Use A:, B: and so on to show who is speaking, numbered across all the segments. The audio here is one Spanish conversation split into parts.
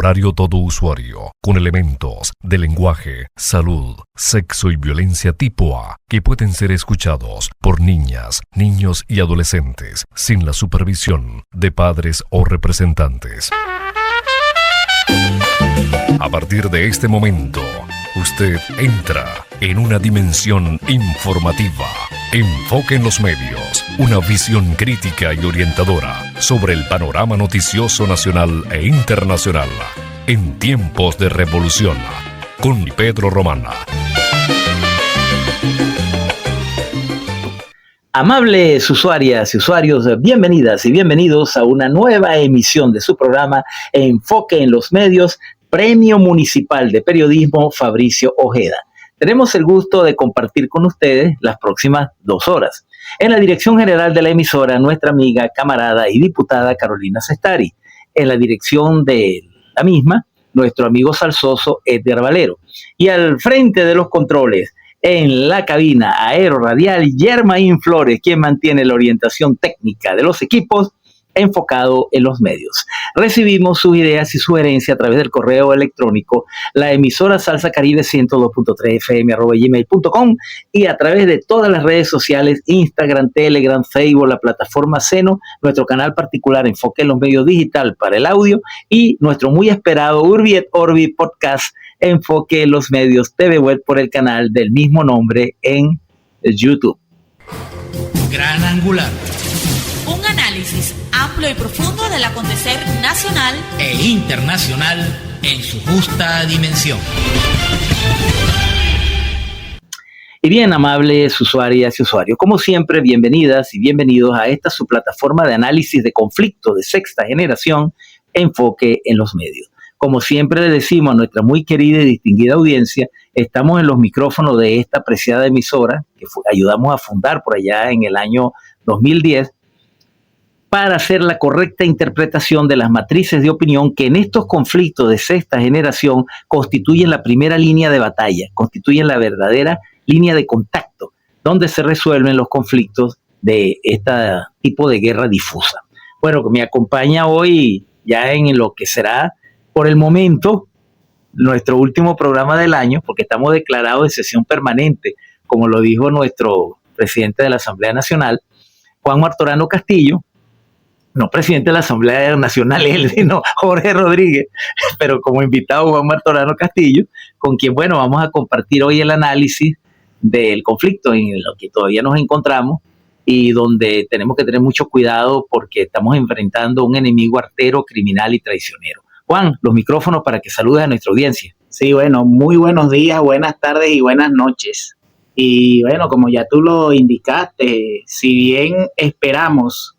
A: horario todo usuario, con elementos de lenguaje, salud, sexo y violencia tipo A, que pueden ser escuchados por niñas, niños y adolescentes, sin la supervisión de padres o representantes. A partir de este momento, usted entra en una dimensión informativa. Enfoque en los medios, una visión crítica y orientadora sobre el panorama noticioso nacional e internacional en tiempos de revolución, con Pedro Romana.
B: Amables usuarias y usuarios, bienvenidas y bienvenidos a una nueva emisión de su programa Enfoque en los Medios, Premio Municipal de Periodismo Fabricio Ojeda. Tenemos el gusto de compartir con ustedes las próximas 2 horas. En la dirección general de la emisora, nuestra amiga, camarada y diputada Carolina Sestari. En la dirección de la misma, nuestro amigo salsoso Edgar Valero. Y al frente de los controles, en la cabina aeroradial, Yermaín Flores, quien mantiene la orientación técnica de los equipos enfocado en los medios. Recibimos sus ideas y sugerencias a través del correo electrónico, la emisora Salsa Caribe 102.3 fm@gmail.com y a través de todas las redes sociales, Instagram, Telegram, Facebook, la plataforma Seno, nuestro canal particular Enfoque en los Medios Digital para el audio y nuestro muy esperado Urbi et Orbi podcast Enfoque en los Medios TV Web por el canal del mismo nombre en YouTube.
C: Gran Angular.
D: Un análisis amplio y profundo del acontecer nacional
C: e internacional en su justa dimensión.
B: Y bien, amables usuarias y usuarios, como siempre, bienvenidas y bienvenidos a esta su plataforma de análisis de conflictos de sexta generación, Enfoque en los Medios. Como siempre le decimos a nuestra muy querida y distinguida audiencia, estamos en los micrófonos de esta apreciada emisora que ayudamos a fundar por allá en el año 2010, para hacer la correcta interpretación de las matrices de opinión que en estos conflictos de sexta generación constituyen la primera línea de batalla, constituyen la verdadera línea de contacto, donde se resuelven los conflictos de este tipo de guerra difusa. Bueno, me acompaña hoy ya en lo que será, por el momento, nuestro último programa del año, porque estamos declarados de sesión permanente, como lo dijo nuestro presidente de la Asamblea Nacional, Juan Martorano Castillo, no presidente de la Asamblea Nacional él, sino Jorge Rodríguez, pero como invitado Juan Martorano Castillo, con quien, bueno, vamos a compartir hoy el análisis del conflicto en el que todavía nos encontramos y donde tenemos que tener mucho cuidado porque estamos enfrentando un enemigo artero, criminal y traicionero. Juan, los micrófonos para que saludes a nuestra audiencia.
E: Sí, bueno, muy buenos días, buenas tardes y buenas noches. Y bueno, como ya tú lo indicaste, si bien esperamos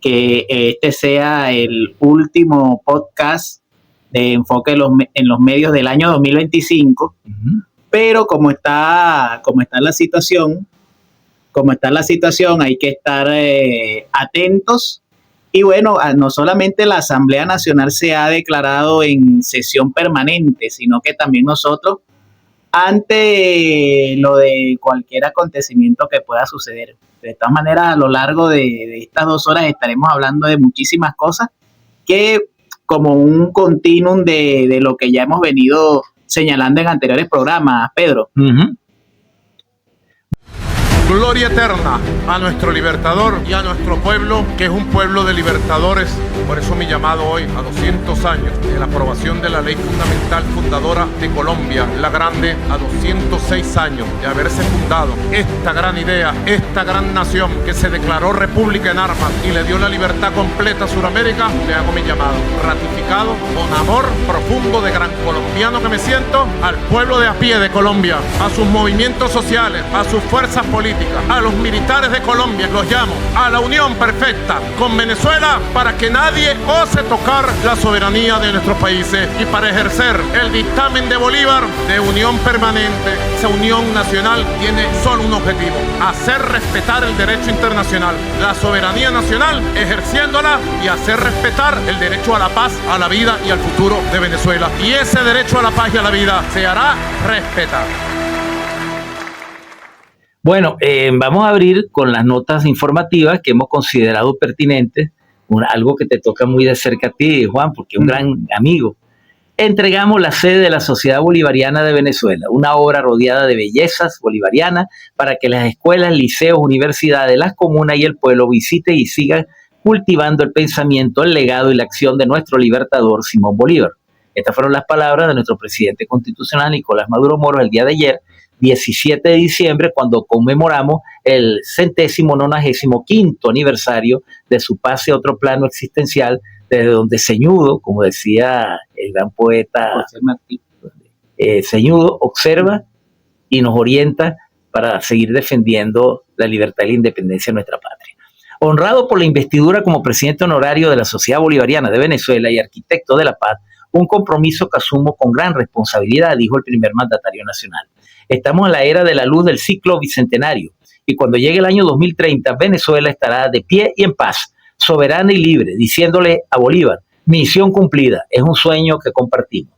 E: que este sea el último podcast de Enfoque en los Medios del año 2025, pero como está la situación, hay que estar atentos. Y bueno, no solamente la Asamblea Nacional se ha declarado en sesión permanente, sino que también nosotros, ante lo de cualquier acontecimiento que pueda suceder. De todas maneras, a lo largo de estas 2 horas estaremos hablando de muchísimas cosas que, como un continuum de lo que ya hemos venido señalando en anteriores programas, Pedro.
F: Gloria eterna a nuestro libertador y a nuestro pueblo, que es un pueblo de libertadores. Por eso mi llamado hoy, a 200 años de la aprobación de la ley fundamental fundadora de Colombia, la Grande, a 206 años de haberse fundado esta gran idea, esta gran nación que se declaró república en armas y le dio la libertad completa a Sudamérica, le hago mi llamado, ratificado con amor profundo de gran colombiano que me siento, al pueblo de a pie de Colombia, a sus movimientos sociales, a sus fuerzas políticas, a los militares de Colombia, los llamo a la unión perfecta con Venezuela para que nadie ose tocar la soberanía de nuestros países y para ejercer el dictamen de Bolívar de unión permanente. Esa unión nacional tiene solo un objetivo: hacer respetar el derecho internacional, la soberanía nacional, ejerciéndola, y hacer respetar el derecho a la paz, a la vida y al futuro de Venezuela. Y ese derecho a la paz y a la vida se hará respetar.
B: Bueno, vamos a abrir con las notas informativas que hemos considerado pertinentes, algo que te toca muy de cerca a ti, Juan, porque es un gran amigo. entregamos la sede de la Sociedad Bolivariana de Venezuela, una obra rodeada de bellezas bolivarianas para que las escuelas, liceos, universidades, las comunas y el pueblo visiten y sigan cultivando el pensamiento, el legado y la acción de nuestro libertador Simón Bolívar. Estas fueron las palabras de nuestro presidente constitucional Nicolás Maduro Moros el día de ayer, 17 de diciembre, cuando conmemoramos el 195º aniversario de su pase a otro plano existencial, desde donde Ceñudo, como decía el gran poeta Ceñudo, observa y nos orienta para seguir defendiendo la libertad y la independencia de nuestra patria. Honrado por la investidura como presidente honorario de la Sociedad Bolivariana de Venezuela y arquitecto de la paz, un compromiso que asumo con gran responsabilidad, dijo el primer mandatario nacional. Estamos en la era de la luz del ciclo bicentenario y cuando llegue el año 2030, Venezuela estará de pie y en paz, soberana y libre, diciéndole a Bolívar, misión cumplida, es un sueño que compartimos.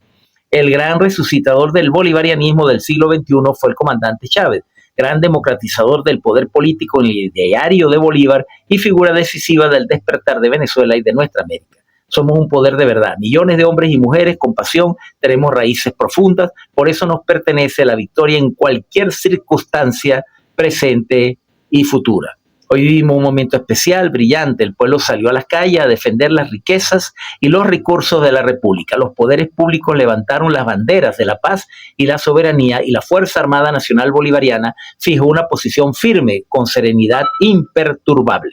B: El gran resucitador del bolivarianismo del siglo XXI fue el comandante Chávez, gran democratizador del poder político en el ideario de Bolívar y figura decisiva del despertar de Venezuela y de nuestra América. Somos un poder de verdad, millones de hombres y mujeres con pasión, tenemos raíces profundas, por eso nos pertenece la victoria en cualquier circunstancia presente y futura. Hoy vivimos un momento especial, brillante. El pueblo salió a las calles a defender las riquezas y los recursos de la República. Los poderes públicos levantaron las banderas de la paz y la soberanía y la Fuerza Armada Nacional Bolivariana fijó una posición firme con serenidad imperturbable.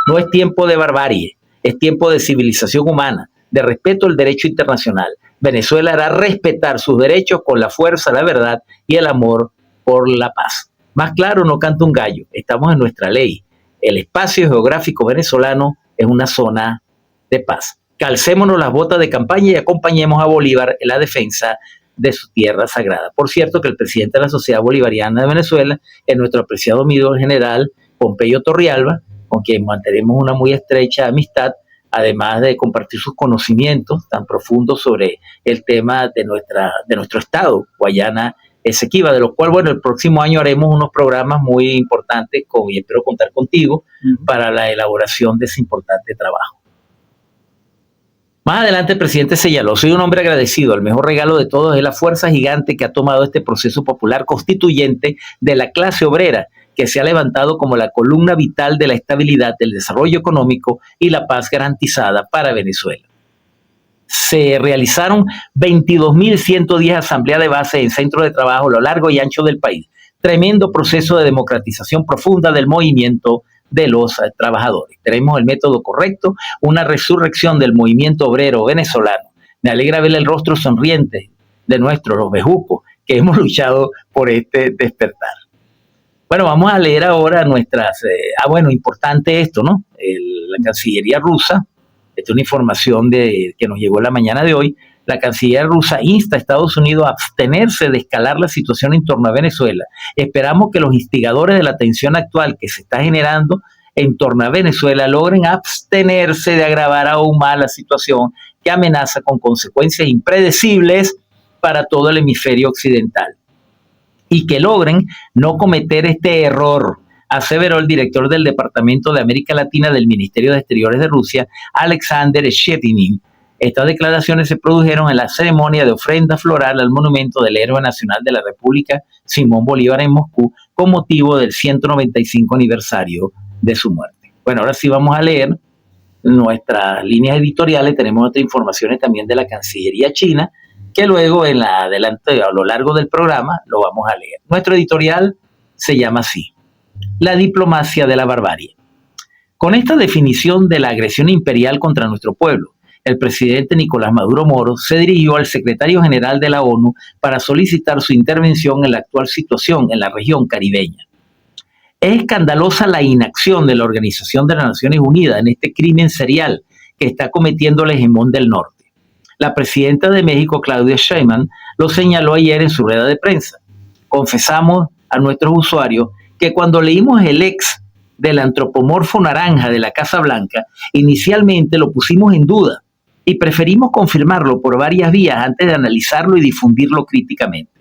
B: No es tiempo de barbarie, es tiempo de civilización humana, de respeto al derecho internacional. Venezuela hará respetar sus derechos con la fuerza, la verdad y el amor por la paz. Más claro no canta un gallo, estamos en nuestra ley. El espacio geográfico venezolano es una zona de paz. Calcémonos las botas de campaña y acompañemos a Bolívar en la defensa de su tierra sagrada. Por cierto, que el presidente de la Sociedad Bolivariana de Venezuela es nuestro apreciado amigo general Pompeyo Torrealba, con quien mantenemos una muy estrecha amistad, además de compartir sus conocimientos tan profundos sobre el tema de nuestro estado, Guayana Esequiba, de lo cual, bueno, el próximo año haremos unos programas muy importantes y espero contar contigo para la elaboración de ese importante trabajo. Más adelante el presidente señaló, soy un hombre agradecido, el mejor regalo de todos es la fuerza gigante que ha tomado este proceso popular constituyente de la clase obrera, que se ha levantado como la columna vital de la estabilidad, del desarrollo económico y la paz garantizada para Venezuela. Se realizaron 22.110 asambleas de base en centros de trabajo a lo largo y ancho del país. Tremendo proceso de democratización profunda del movimiento de los trabajadores. Tenemos el método correcto, una resurrección del movimiento obrero venezolano. Me alegra ver el rostro sonriente de los bejucos que hemos luchado por este despertar. Bueno, vamos a leer ahora nuestras... importante esto, ¿no? La Cancillería rusa, esta es una información que nos llegó en la mañana de hoy, la Cancillería rusa insta a Estados Unidos a abstenerse de escalar la situación en torno a Venezuela. Esperamos que los instigadores de la tensión actual que se está generando en torno a Venezuela logren abstenerse de agravar aún más la situación que amenaza con consecuencias impredecibles para todo el hemisferio occidental. Y que logren no cometer este error, aseveró el director del Departamento de América Latina del Ministerio de Exteriores de Rusia, Alexander Shchetynin. Estas declaraciones se produjeron en la ceremonia de ofrenda floral al monumento del héroe nacional de la República, Simón Bolívar, en Moscú, con motivo del 195 aniversario de su muerte. Bueno, ahora sí vamos a leer nuestras líneas editoriales. Tenemos otras informaciones también de la Cancillería china, que luego a lo largo del programa lo vamos a leer. Nuestro editorial se llama así: La diplomacia de la barbarie. Con esta definición de la agresión imperial contra nuestro pueblo, el presidente Nicolás Maduro Moros se dirigió al secretario general de la ONU para solicitar su intervención en la actual situación en la región caribeña. Es escandalosa la inacción de la Organización de las Naciones Unidas en este crimen serial que está cometiendo el hegemón del norte. La presidenta de México, Claudia Sheinbaum, lo señaló ayer en su rueda de prensa. Confesamos a nuestros usuarios que cuando leímos el ex del antropomorfo naranja de la Casa Blanca, inicialmente lo pusimos en duda y preferimos confirmarlo por varias vías antes de analizarlo y difundirlo críticamente.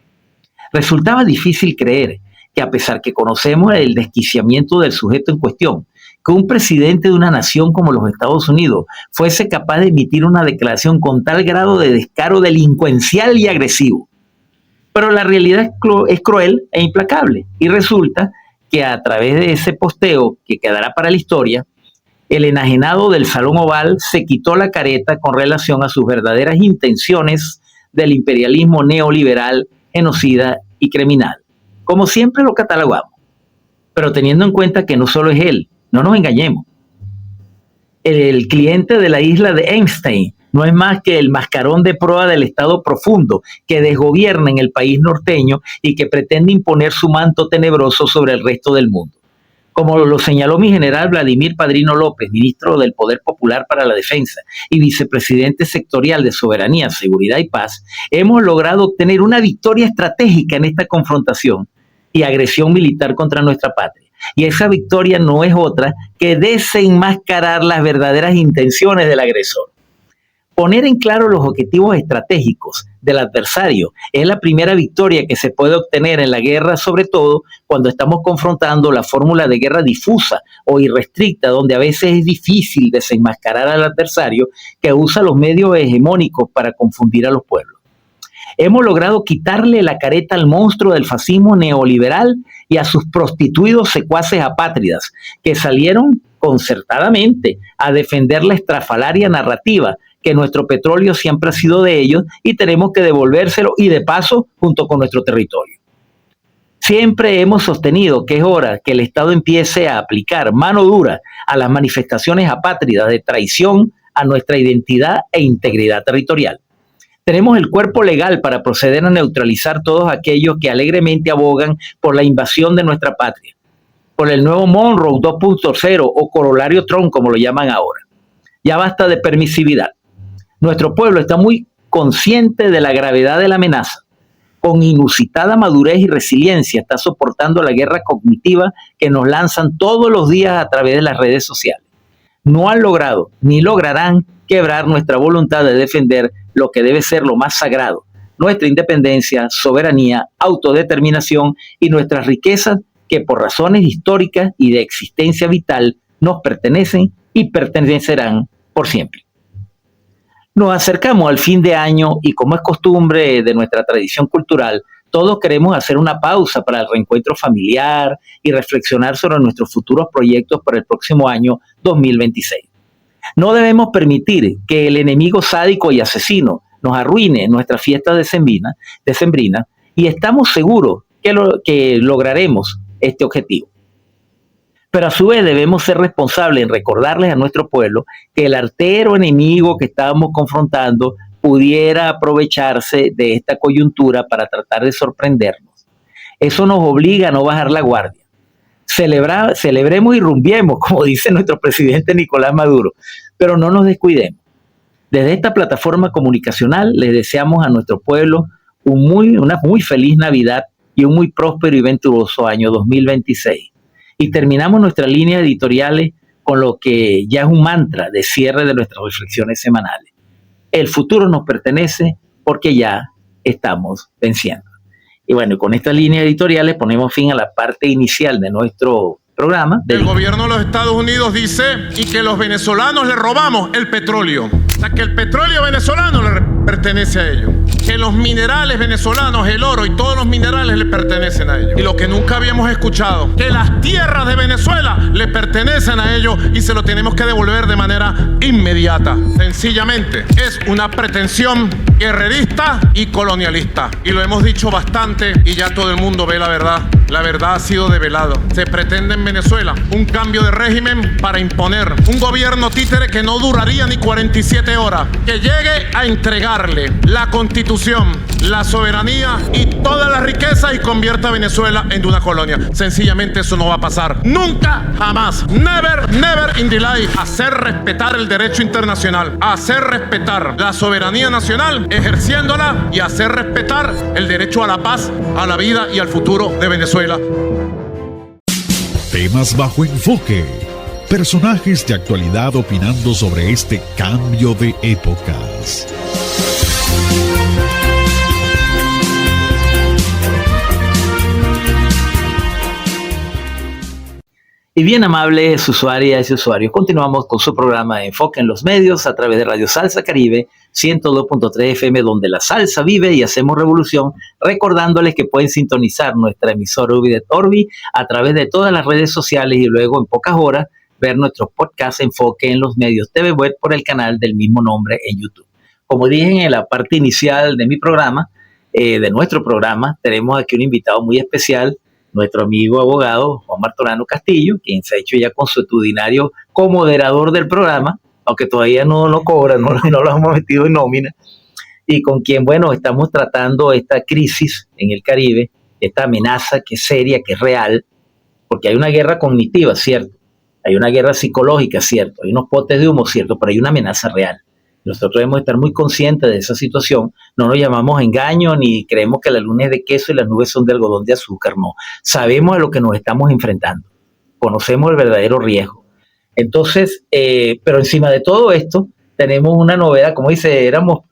B: Resultaba difícil creer que, a pesar que conocemos el desquiciamiento del sujeto en cuestión, que un presidente de una nación como los Estados Unidos fuese capaz de emitir una declaración con tal grado de descaro delincuencial y agresivo. Pero la realidad es cruel e implacable, y resulta que a través de ese posteo que quedará para la historia, el enajenado del Salón Oval se quitó la careta con relación a sus verdaderas intenciones del imperialismo neoliberal, genocida y criminal. Como siempre lo catalogamos, pero teniendo en cuenta que no solo es él, no nos engañemos. El cliente de la isla de Epstein no es más que el mascarón de proa del Estado profundo que desgobierna en el país norteño y que pretende imponer su manto tenebroso sobre el resto del mundo. Como lo señaló mi general Vladimir Padrino López, ministro del Poder Popular para la Defensa y vicepresidente sectorial de Soberanía, Seguridad y Paz, hemos logrado obtener una victoria estratégica en esta confrontación y agresión militar contra nuestra patria. Y esa victoria no es otra que desenmascarar las verdaderas intenciones del agresor. Poner en claro los objetivos estratégicos del adversario es la primera victoria que se puede obtener en la guerra, sobre todo cuando estamos confrontando la fórmula de guerra difusa o irrestricta, donde a veces es difícil desenmascarar al adversario que usa los medios hegemónicos para confundir a los pueblos. Hemos logrado quitarle la careta al monstruo del fascismo neoliberal y a sus prostituidos secuaces apátridas que salieron concertadamente a defender la estrafalaria narrativa que nuestro petróleo siempre ha sido de ellos y tenemos que devolvérselo y de paso junto con nuestro territorio. Siempre hemos sostenido que es hora que el Estado empiece a aplicar mano dura a las manifestaciones apátridas de traición a nuestra identidad e integridad territorial. Tenemos el cuerpo legal para proceder a neutralizar todos aquellos que alegremente abogan por la invasión de nuestra patria, por el nuevo Monroe 2.0 o corolario Trump, como lo llaman ahora. Ya basta de permisividad. Nuestro pueblo está muy consciente de la gravedad de la amenaza. Con inusitada madurez y resiliencia está soportando la guerra cognitiva que nos lanzan todos los días a través de las redes sociales. No han logrado ni lograrán quebrar nuestra voluntad de defender lo que debe ser lo más sagrado, nuestra independencia, soberanía, autodeterminación y nuestras riquezas que por razones históricas y de existencia vital nos pertenecen y pertenecerán por siempre. Nos acercamos al fin de año y como es costumbre de nuestra tradición cultural, todos queremos hacer una pausa para el reencuentro familiar y reflexionar sobre nuestros futuros proyectos para el próximo año 2026. No debemos permitir que el enemigo sádico y asesino nos arruine nuestra fiesta decembrina y estamos seguros que lograremos este objetivo. Pero a su vez debemos ser responsables en recordarles a nuestro pueblo que el artero enemigo que estábamos confrontando pudiera aprovecharse de esta coyuntura para tratar de sorprendernos. Eso nos obliga a no bajar la guardia. Celebremos y rumbiemos, como dice nuestro presidente Nicolás Maduro, pero no nos descuidemos. Desde esta plataforma comunicacional les deseamos a nuestro pueblo una muy feliz Navidad y un muy próspero y venturoso año 2026. Y terminamos nuestras líneas editoriales con lo que ya es un mantra de cierre de nuestras reflexiones semanales. El futuro nos pertenece porque ya estamos venciendo. Y bueno, con estas líneas editoriales ponemos fin a la parte inicial de nuestro programa.
F: El gobierno de los Estados Unidos dice y que los venezolanos le robamos el petróleo. O sea, que el petróleo venezolano le pertenece a ellos. Que los minerales venezolanos, el oro y todos los minerales le pertenecen a ellos. Y lo que nunca habíamos escuchado, que las tierras de Venezuela le pertenecen a ellos y se lo tenemos que devolver de manera inmediata. Sencillamente, es una pretensión guerrerista y colonialista. Y lo hemos dicho bastante y ya todo el mundo ve la verdad. La verdad ha sido develada. Se pretende en Venezuela un cambio de régimen para imponer un gobierno títere que no duraría ni 47 horas, que llegue a entregarle la Constitución, la soberanía y toda la riqueza y convierta a Venezuela en una colonia. Sencillamente eso no va a pasar. Nunca, jamás. Never, never in the life. Hacer respetar el derecho internacional, hacer respetar la soberanía nacional, ejerciéndola y hacer respetar el derecho a la paz, a la vida y al futuro de Venezuela.
G: Temas bajo enfoque. Personajes de actualidad opinando sobre este cambio de épocas.
B: Y bien amables usuarias y usuarios, continuamos con su programa Enfoque en los Medios a través de Radio Salsa Caribe 102.3 FM, donde la salsa vive y hacemos revolución, recordándoles que pueden sintonizar nuestra emisora Orbi a través de todas las redes sociales y luego en pocas horas ver nuestros podcasts Enfoque en los Medios TV Web por el canal del mismo nombre en YouTube. Como dije en la parte inicial de mi programa, de nuestro programa, tenemos aquí un invitado muy especial, nuestro amigo abogado Juan Martorano Castillo, quien se ha hecho ya consuetudinario como moderador del programa, aunque todavía no cobra, no lo hemos metido en nómina, y con quien, bueno, estamos tratando esta crisis en el Caribe, esta amenaza que es seria, que es real, porque hay una guerra cognitiva, cierto, hay una guerra psicológica, cierto, hay unos potes de humo, cierto, pero hay una amenaza real. Nosotros debemos estar muy conscientes de esa situación. No nos llamamos engaño ni creemos que la luna es de queso y las nubes son de algodón de azúcar. No, sabemos a lo que nos estamos enfrentando. Conocemos el verdadero riesgo. Entonces, pero encima de todo esto, tenemos una novedad. Como dice, éramos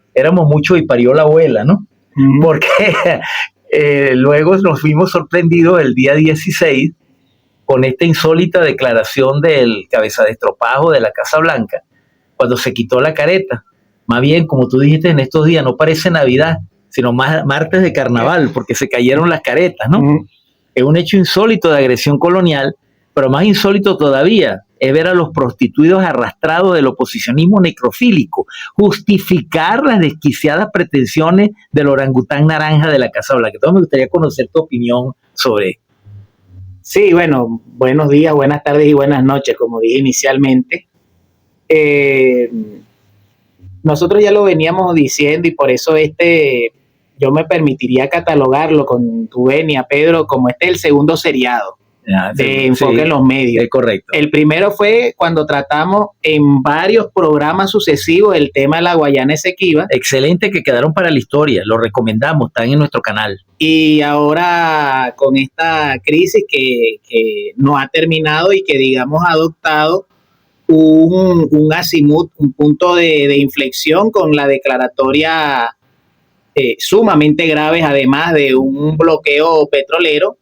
B: muchos y parió la abuela, ¿no? Uh-huh. Porque luego nos fuimos sorprendidos el día 16 con esta insólita declaración del cabeza de estropajo de la Casa Blanca, cuando se quitó la careta. Más bien, como tú dijiste, en estos días no parece Navidad, sino más martes de carnaval, porque se cayeron las caretas, ¿no? Uh-huh. Es un hecho insólito de agresión colonial, pero más insólito todavía es ver a los prostituidos arrastrados del oposicionismo necrofílico, justificar las desquiciadas pretensiones del orangután naranja de la Casa Blanca. Entonces me gustaría conocer tu opinión sobre esto.
E: Sí, bueno, buenos días, buenas tardes y buenas noches, como dije inicialmente. Nosotros ya lo veníamos diciendo y por eso yo me permitiría catalogarlo con tu venia, Pedro, como es el segundo seriado de Enfoque en los Medios.
B: Es correcto.
E: El primero fue cuando tratamos en varios programas sucesivos el tema de la Guayana Esequiba.
B: Excelente, que quedaron para la historia, lo recomendamos, están en nuestro canal.
E: Y ahora con esta crisis que no ha terminado y que digamos ha adoptado un azimut, un punto de inflexión con la declaratoria sumamente graves, además de un bloqueo petrolero,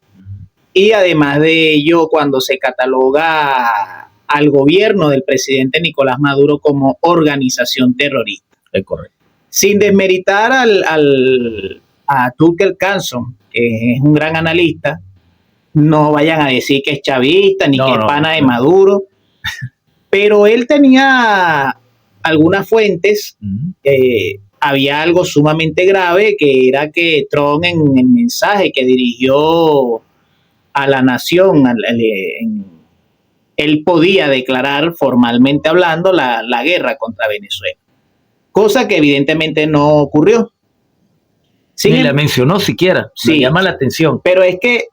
E: y además de ello cuando se cataloga al gobierno del presidente Nicolás Maduro como organización terrorista.
B: Es correcto.
E: Sin desmeritar a Tucker Carlson, que es un gran analista, no vayan a decir que es chavista ni que es pana de Maduro. Pero él tenía algunas fuentes, había algo sumamente grave, que era que Trump en el mensaje que dirigió a la nación, él podía declarar formalmente hablando la guerra contra Venezuela, cosa que evidentemente no ocurrió.
B: Ni la mencionó siquiera, me llama la atención.
E: Pero es que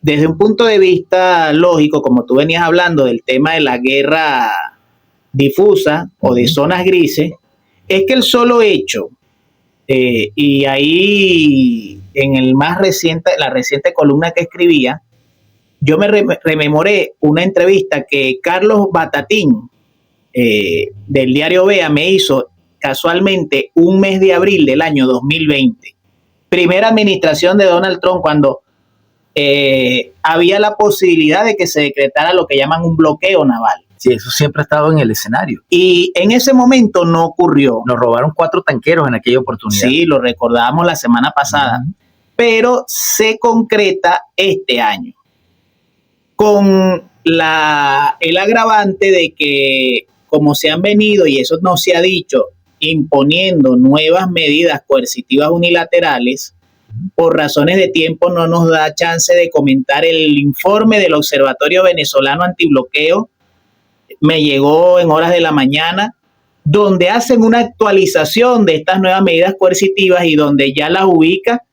E: desde un punto de vista lógico, como tú venías hablando del tema de la guerra difusa o de zonas grises, es que el solo hecho, y ahí en la reciente columna que escribía, yo me rememoré una entrevista que Carlos Batatín del diario Vea me hizo casualmente un mes de abril del año 2020, primera administración de Donald Trump, cuando había la posibilidad de que se decretara lo que llaman un bloqueo naval.
B: Sí, eso siempre ha estado en el escenario.
E: Y en ese momento no ocurrió.
B: Nos robaron 4 tanqueros en aquella oportunidad.
E: Sí, lo recordábamos la semana pasada. Uh-huh. Pero se concreta este año con el agravante de que, como se han venido, y eso no se ha dicho, imponiendo nuevas medidas coercitivas unilaterales, por razones de tiempo no nos da chance de comentar el informe del Observatorio Venezolano Antibloqueo. Me llegó en horas de la mañana, donde hacen una actualización de estas nuevas medidas coercitivas y donde ya las ubica.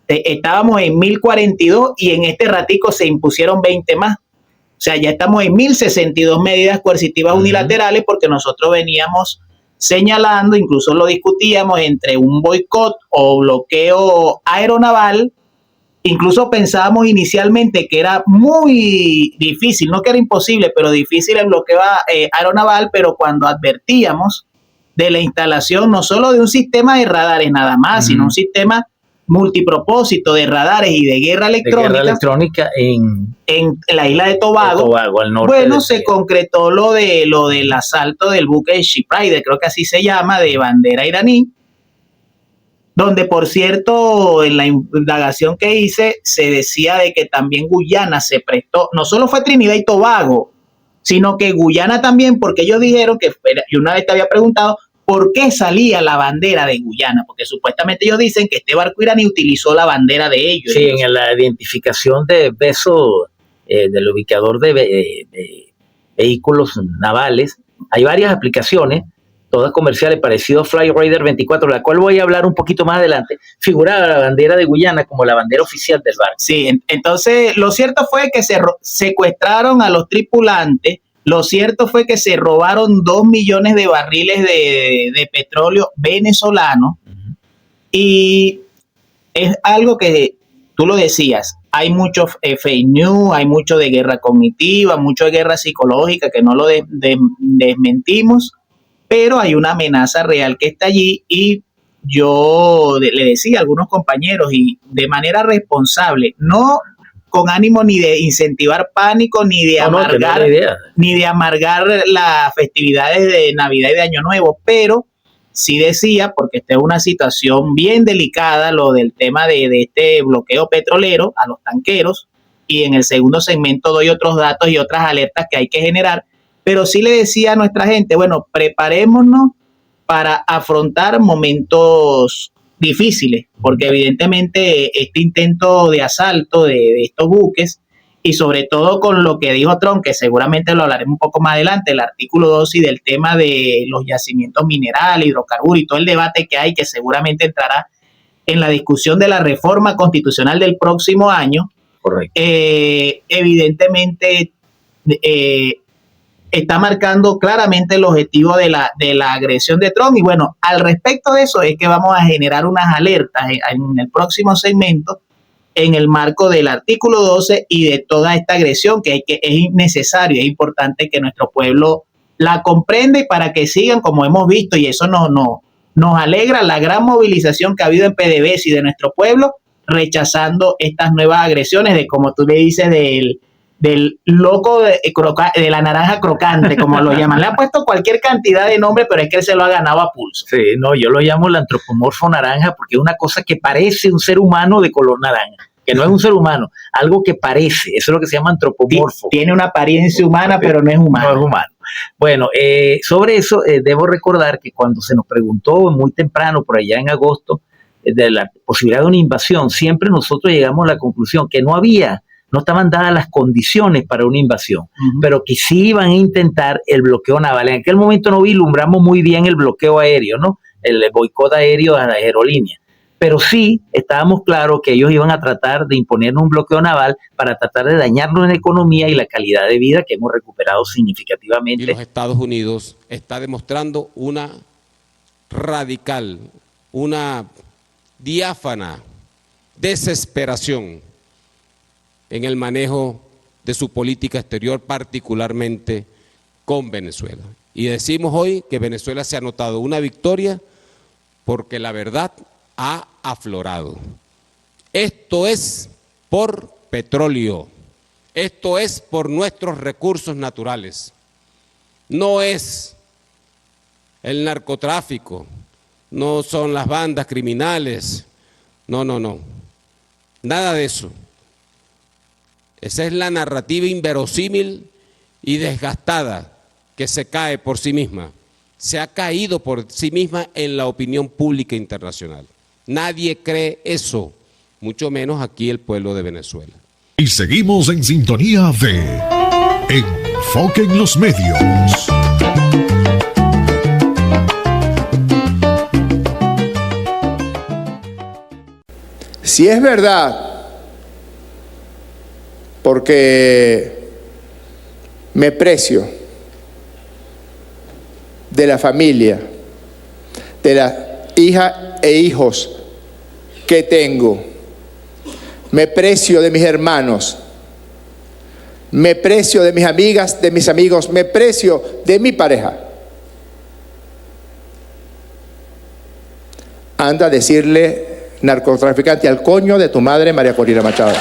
E: Estábamos en 1042 y en este ratico se impusieron 20 más. O sea, ya estamos en 1062 medidas coercitivas unilaterales, porque nosotros veníamos señalando, incluso lo discutíamos, entre un boicot o bloqueo aeronaval. Incluso pensábamos inicialmente que era muy difícil, no que era imposible, pero difícil el bloqueo aeronaval, pero cuando advertíamos de la instalación no solo de un sistema de radares nada más, sino un sistema multipropósito de radares y de guerra electrónica en la isla de Tobago,
B: al norte.
E: Bueno, se concretó lo del asalto del buque Shipride, creo que así se llama, de bandera iraní, donde, por cierto, en la indagación que hice, se decía de que también Guyana se prestó, no solo fue Trinidad y Tobago, sino que Guyana también, porque ellos dijeron que, yo una vez te había preguntado, ¿por qué salía la bandera de Guyana? Porque supuestamente ellos dicen que este barco iraní utilizó la bandera de ellos.
B: Sí, en la identificación de beso del ubicador de vehículos navales, hay varias aplicaciones, todas comerciales, parecido a Flyraider 24, la cual voy a hablar un poquito más adelante, figuraba la bandera de Guyana como la bandera oficial del barco.
E: Sí, entonces lo cierto fue que se secuestraron a los tripulantes, lo cierto fue que se robaron 2 millones de barriles de petróleo venezolano, y es algo que tú lo decías, hay mucho fake news, hay mucho de guerra cognitiva, mucho de guerra psicológica, que no lo desmentimos, pero hay una amenaza real que está allí, y yo le decía a algunos compañeros, y de manera responsable, no con ánimo ni de incentivar pánico, ni de amargar las festividades de Navidad y de Año Nuevo, pero sí decía, porque esta es una situación bien delicada, lo del tema de este bloqueo petrolero a los tanqueros, y en el segundo segmento doy otros datos y otras alertas que hay que generar, pero sí le decía a nuestra gente, bueno, preparémonos para afrontar momentos difíciles, porque evidentemente este intento de asalto de estos buques, y sobre todo con lo que dijo Trump, que seguramente lo hablaremos un poco más adelante, el artículo 2 y del tema de los yacimientos minerales, hidrocarburos y todo el debate que hay, que seguramente entrará en la discusión de la reforma constitucional del próximo año.
B: Correcto.
E: Evidentemente está marcando claramente el objetivo de la agresión de Trump, y bueno, al respecto de eso es que vamos a generar unas alertas en el próximo segmento en el marco del artículo 12 y de toda esta agresión que es necesario, es importante que nuestro pueblo la comprenda, y para que sigan, como hemos visto, y eso nos alegra la gran movilización que ha habido en PDVSA y de nuestro pueblo, rechazando estas nuevas agresiones de, como tú le dices, del loco de la naranja crocante, como lo llaman. Le han puesto cualquier cantidad de nombres, pero es que él se lo ha ganado a pulso.
B: Sí, no, yo lo llamo el antropomorfo naranja, porque es una cosa que parece un ser humano de color naranja, que no es un ser humano, algo que parece, eso es lo que se llama antropomorfo.
E: Tiene una apariencia humana, pero no es humano.
B: No es humano. Bueno, sobre eso debo recordar que cuando se nos preguntó muy temprano, por allá en agosto, de la posibilidad de una invasión, siempre nosotros llegamos a la conclusión que no estaban dadas las condiciones para una invasión, pero que sí iban a intentar el bloqueo naval. En aquel momento no vislumbramos muy bien el bloqueo aéreo, ¿no? El boicot aéreo a las aerolíneas, pero sí estábamos claros que ellos iban a tratar de imponernos un bloqueo naval para tratar de dañarnos la economía y la calidad de vida que hemos recuperado significativamente.
H: Y los Estados Unidos está demostrando una radical, una diáfana desesperación en el manejo de su política exterior, particularmente con Venezuela. Y decimos hoy que Venezuela se ha notado una victoria porque la verdad ha aflorado. Esto es por petróleo, esto es por nuestros recursos naturales, no es el narcotráfico, no son las bandas criminales, no, nada de eso. Esa es la narrativa inverosímil y desgastada que se cae por sí misma. Se ha caído por sí misma en la opinión pública internacional. Nadie cree eso, mucho menos aquí el pueblo de Venezuela.
G: Y seguimos en sintonía de Enfoque en los Medios.
I: Si es verdad, porque me precio de la familia, de las hijas e hijos que tengo, me precio de mis hermanos, me precio de mis amigas, de mis amigos, me precio de mi pareja. Anda a decirle narcotraficante, al coño de tu madre, María Corina Machado.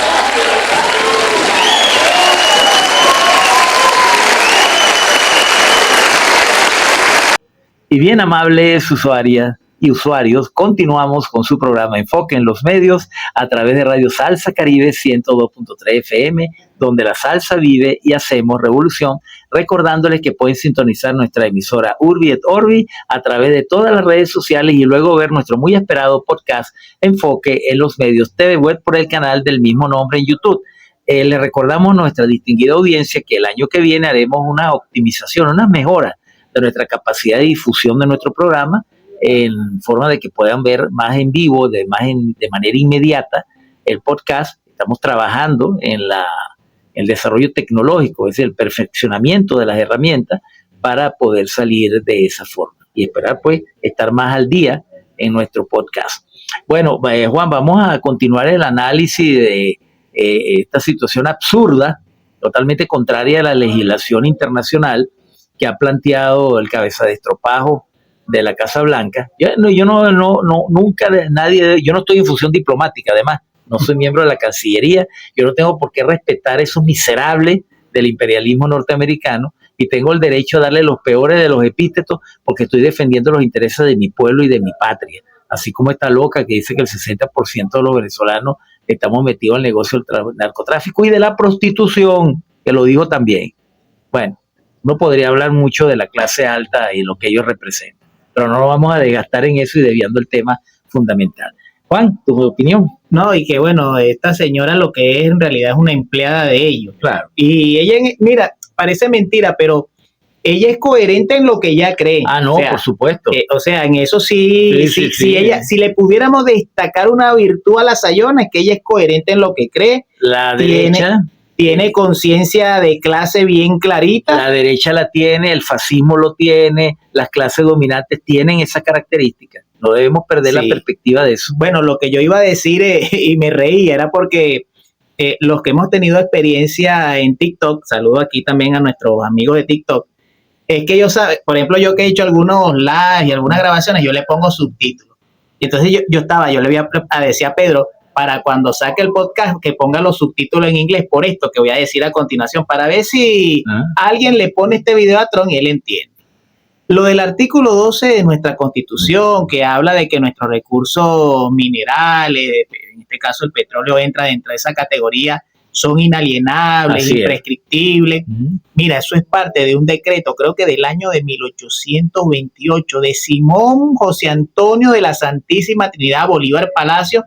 B: Y bien, amables usuarias y usuarios, continuamos con su programa Enfoque en los Medios a través de Radio Salsa Caribe 102.3 FM, donde la salsa vive y hacemos revolución, recordándoles que pueden sintonizar nuestra emisora Urbi et Orbi a través de todas las redes sociales y luego ver nuestro muy esperado podcast Enfoque en los Medios TV Web por el canal del mismo nombre en YouTube. Les recordamos a nuestra distinguida audiencia que el año que viene haremos una optimización, unas mejoras de nuestra capacidad de difusión de nuestro programa, en forma de que puedan ver más en vivo, de manera inmediata el podcast. Estamos trabajando en el desarrollo tecnológico, es decir, el perfeccionamiento de las herramientas para poder salir de esa forma y esperar pues estar más al día en nuestro podcast. Bueno, Juan, vamos a continuar el análisis de esta situación absurda, totalmente contraria a la legislación internacional que ha planteado el cabeza de estropajo de la Casa Blanca. Yo nunca nadie, yo no estoy en función diplomática, además, no soy miembro de la Cancillería, yo no tengo por qué respetar esos miserables del imperialismo norteamericano y tengo el derecho a darle los peores de los epítetos porque estoy defendiendo los intereses de mi pueblo y de mi patria, así como esta loca que dice que el 60% de los venezolanos estamos metidos en el negocio del narcotráfico y de la prostitución, que lo digo también. Bueno, uno podría hablar mucho de la clase alta y lo que ellos representan, pero no nos vamos a desgastar en eso y desviando el tema fundamental. Juan, ¿tu opinión?
E: No, y que bueno, esta señora lo que es en realidad es una empleada de ellos.
B: Claro.
E: Y ella, mira, parece mentira, pero ella es coherente en lo que ella cree.
B: Ah, no, o sea, por supuesto.
E: O sea, en eso sí. Si le pudiéramos destacar una virtud a la Sayona, es que ella es coherente en lo que cree.
B: La derecha
E: tiene conciencia de clase bien clarita.
B: La derecha la tiene, el fascismo lo tiene, las clases dominantes tienen esa característica. No debemos perder la perspectiva de eso.
E: Bueno, lo que yo iba a decir, y me reí, era porque los que hemos tenido experiencia en TikTok, saludo aquí también a nuestros amigos de TikTok, es que ellos saben, por ejemplo, yo que he hecho algunos lives y algunas grabaciones, yo le pongo subtítulos. Y entonces yo le voy a decir a Pedro, para cuando saque el podcast, que ponga los subtítulos en inglés por esto que voy a decir a continuación, para ver si alguien le pone este video a Tron y él entiende. Lo del artículo 12 de nuestra Constitución, que habla de que nuestros recursos minerales, en este caso el petróleo entra dentro de esa categoría, son inalienables, imprescriptibles. Mira, eso es parte de un decreto, creo que del año de 1828, de Simón José Antonio de la Santísima Trinidad Bolívar Palacio,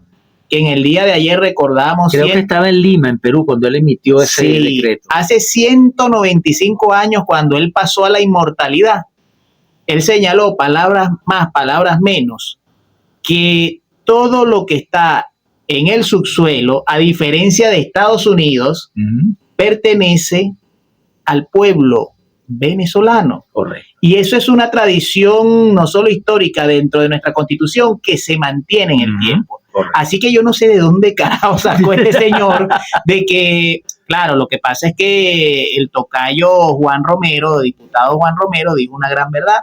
E: que en el día de ayer recordamos.
B: Creo que estaba en Lima, en Perú, cuando él emitió ese decreto.
E: Hace 195 años, cuando él pasó a la inmortalidad, él señaló, palabras más, palabras menos, que todo lo que está en el subsuelo, a diferencia de Estados Unidos, pertenece al pueblo venezolano.
B: Correcto.
E: Y eso es una tradición no solo histórica dentro de nuestra Constitución que se mantiene en el tiempo. Correcto. Así que yo no sé de dónde carajo sacó este señor de que, claro, lo que pasa es que el tocayo Juan Romero, diputado Juan Romero, dijo una gran verdad.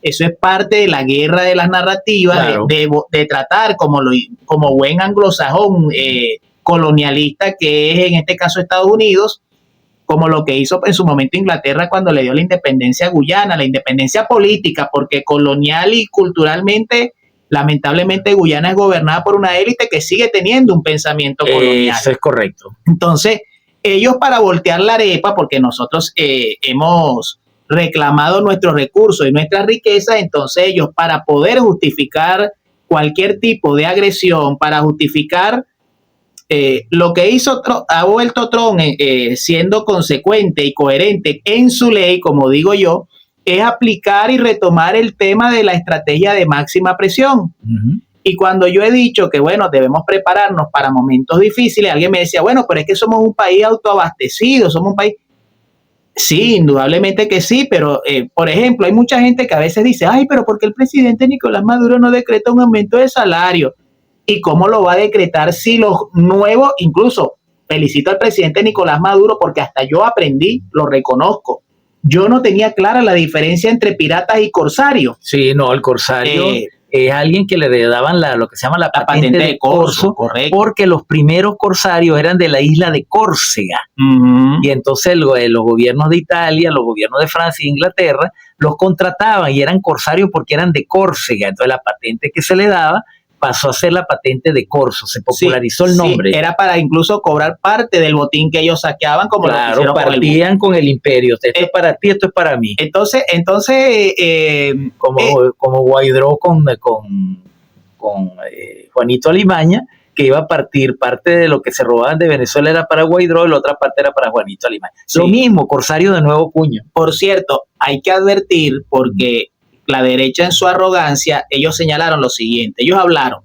E: Eso es parte de la guerra de las narrativas, claro, de tratar como buen anglosajón colonialista que es en este caso Estados Unidos, como lo que hizo en su momento Inglaterra cuando le dio la independencia a Guyana, la independencia política, porque colonial y culturalmente, lamentablemente Guyana es gobernada por una élite que sigue teniendo un pensamiento colonial.
B: Eso es correcto.
E: Entonces, ellos para voltear la arepa, porque nosotros hemos reclamado nuestros recursos y nuestras riquezas, entonces ellos para poder justificar cualquier tipo de agresión, para justificar lo que ha vuelto Trump siendo consecuente y coherente en su ley, como digo yo, es aplicar y retomar el tema de la estrategia de máxima presión. Y cuando yo he dicho que, bueno, debemos prepararnos para momentos difíciles, alguien me decía, bueno, pero es que somos un país autoabastecido, somos un país... Sí, indudablemente que sí, pero por ejemplo, hay mucha gente que a veces dice, ay, pero ¿por qué el presidente Nicolás Maduro no decreta un aumento de salario? ¿Y cómo lo va a decretar si los nuevos, incluso felicito al presidente Nicolás Maduro porque hasta yo aprendí, lo reconozco, yo no tenía clara la diferencia entre piratas y corsarios.
B: Sí, no, el corsario es alguien que le daban lo que se llama la patente de corso,
E: correcto.
B: porque los primeros corsarios eran de la isla de Córcega. Y entonces los gobiernos de Italia, los gobiernos de Francia e Inglaterra los contrataban y eran corsarios porque eran de Córcega. Entonces la patente que se le daba pasó a ser la patente de corso, se popularizó el nombre.
E: Sí, era para incluso cobrar parte del botín que ellos saqueaban, como
B: claro,
E: lo
B: partían con el imperio. Esto es para ti, esto es para mí.
E: Entonces
B: como Guaidó con Juanito Alimaña, que iba a partir parte de lo que se robaban de Venezuela era para Guaidó y la otra parte era para Juanito Alimaña. Sí. Lo mismo, corsario de nuevo cuño.
E: Por cierto, hay que advertir porque la derecha en su arrogancia, ellos señalaron lo siguiente, ellos hablaron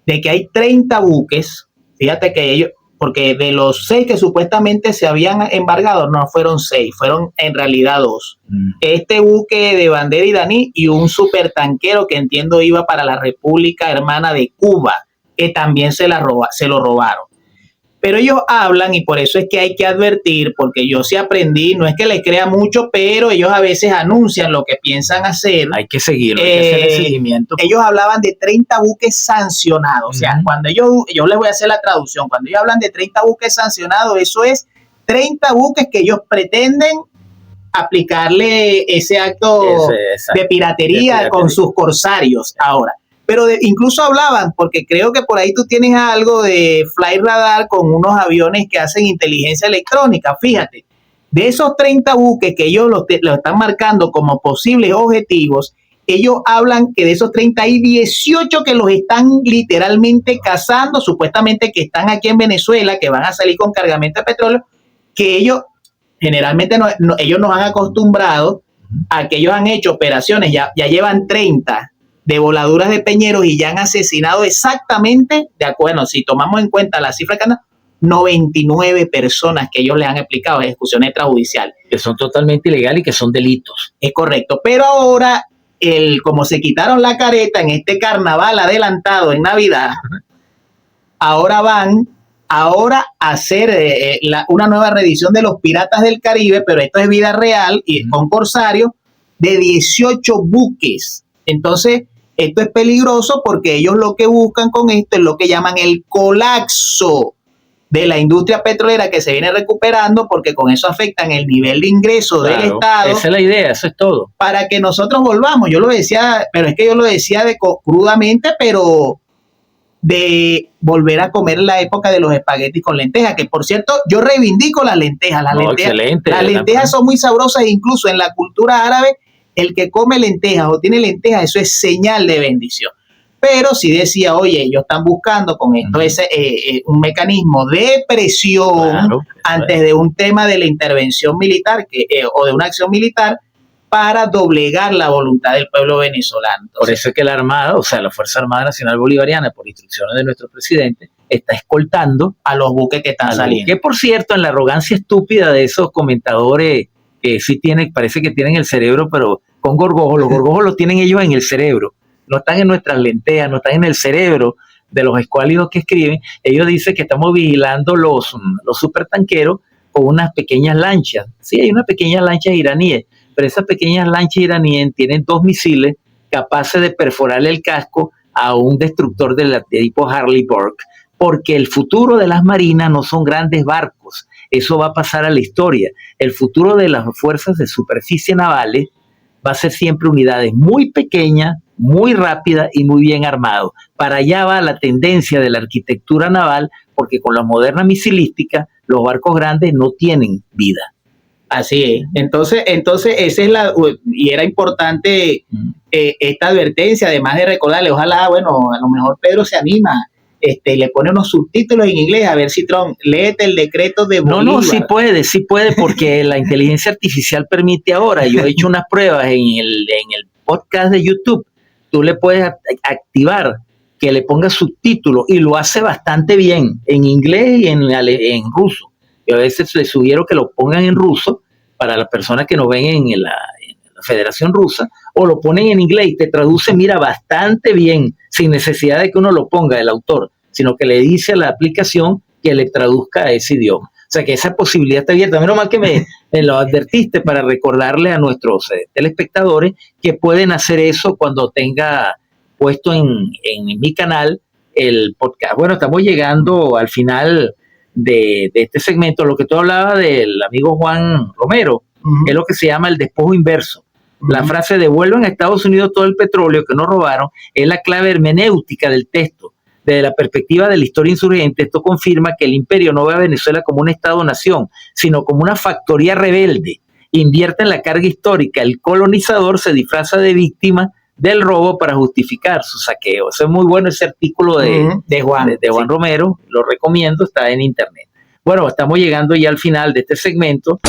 E: de que hay 30 buques, fíjate que ellos, porque de los 6 que supuestamente se habían embargado, no fueron 6, fueron en realidad 2. Este buque de bandera iraní y un supertanquero que entiendo iba para la República Hermana de Cuba, que también se lo robaron. Pero ellos hablan, y por eso es que hay que advertir, porque yo sí aprendí, no es que les crea mucho, pero ellos a veces anuncian lo que piensan hacer.
B: Hay que seguirlo, hay que hacer el seguimiento.
E: Ellos hablaban de 30 buques sancionados. O sea, cuando yo les voy a hacer la traducción, cuando ellos hablan de 30 buques sancionados, eso es 30 buques que ellos pretenden aplicarle ese acto de piratería con sus corsarios ahora. Pero incluso hablaban, porque creo que por ahí tú tienes algo de Flight Radar con unos aviones que hacen inteligencia electrónica. Fíjate, de esos 30 buques que ellos lo están marcando como posibles objetivos, ellos hablan que de esos 30 hay 18 que los están literalmente cazando, supuestamente que están aquí en Venezuela, que van a salir con cargamento de petróleo, que ellos generalmente ellos nos han acostumbrado a que ellos han hecho operaciones, ya llevan 30 de voladuras de peñeros y ya han asesinado exactamente, de acuerdo, si tomamos en cuenta la cifra que anda, 99 personas que ellos le han aplicado ejecuciones extrajudiciales.
B: Que son totalmente ilegales y que son delitos.
E: Es correcto, pero ahora, como se quitaron la careta en este carnaval adelantado en Navidad, ahora van a hacer una nueva reedición de Los Piratas del Caribe, pero esto es vida real y con corsarios de 18 buques. Entonces, esto es peligroso porque ellos lo que buscan con esto es lo que llaman el colapso de la industria petrolera que se viene recuperando, porque con eso afectan el nivel de ingreso del Estado.
B: Esa es la idea, eso es todo.
E: Para que nosotros volvamos, yo lo decía, pero es que yo lo decía crudamente, pero de volver a comer la época de los espaguetis con lentejas, que por cierto, yo reivindico las lentejas. Las lentejas son muy sabrosas, e incluso en la cultura árabe, el que come lentejas o tiene lentejas, eso es señal de bendición. Pero si decía, oye, ellos están buscando con esto un mecanismo de presión antes de un tema de la intervención militar o de una acción militar para doblegar la voluntad del pueblo venezolano. Entonces,
B: por eso es que la Armada, o sea, la Fuerza Armada Nacional Bolivariana, por instrucciones de nuestro presidente, está escoltando
E: a los buques que están saliendo.
B: Que por cierto, en la arrogancia estúpida de esos comentadores que sí parece que tienen el cerebro, pero con gorgojos, los gorgojos los tienen ellos en el cerebro, no están en nuestras lentejas, no están en el cerebro de los escuálidos que escriben. Ellos dicen que estamos vigilando los supertanqueros con unas pequeñas lanchas. Sí, hay unas pequeñas lanchas iraníes, pero esas pequeñas lanchas iraníes tienen 2 misiles capaces de perforarle el casco a un destructor de tipo Harley Burke, porque el futuro de las marinas no son grandes barcos, eso va a pasar a la historia. El futuro de las fuerzas de superficie navales va a ser siempre unidades muy pequeñas, muy rápidas y muy bien armados. Para allá va la tendencia de la arquitectura naval, porque con la moderna misilística los barcos grandes no tienen vida.
E: Así es. Entonces esa es y era importante esta advertencia, además de recordarle, ojalá, a lo mejor Pedro se anima, le pone unos subtítulos en inglés, a ver si Trump, léete el decreto de Bolívar.
B: No, sí puede, porque la inteligencia artificial permite ahora. Yo he hecho unas pruebas en el podcast de YouTube. Tú le puedes activar que le ponga subtítulos y lo hace bastante bien en inglés y en ruso. Yo a veces les sugiero que lo pongan en ruso para las personas que nos ven en la Federación Rusa, o lo ponen en inglés y te traduce, mira, bastante bien, sin necesidad de que uno lo ponga, el autor, sino que le dice a la aplicación que le traduzca a ese idioma. O sea que esa posibilidad está abierta. Menos mal que me lo advertiste para recordarle a nuestros telespectadores que pueden hacer eso cuando tenga puesto en mi canal el podcast. Bueno, estamos llegando al final de este segmento. Lo que tú hablabas del amigo Juan Romero, es lo que se llama el despojo inverso. La frase "devuelven a Estados Unidos todo el petróleo que nos robaron" es la clave hermenéutica del texto. Desde la perspectiva de la historia insurgente, esto confirma que el imperio no ve a Venezuela como un Estado-nación, sino como una factoría rebelde. Invierte en la carga histórica. El colonizador se disfraza de víctima del robo para justificar su saqueo. Eso es muy bueno, ese artículo de Juan Romero, lo recomiendo, está en internet. Bueno, estamos llegando ya al final de este segmento.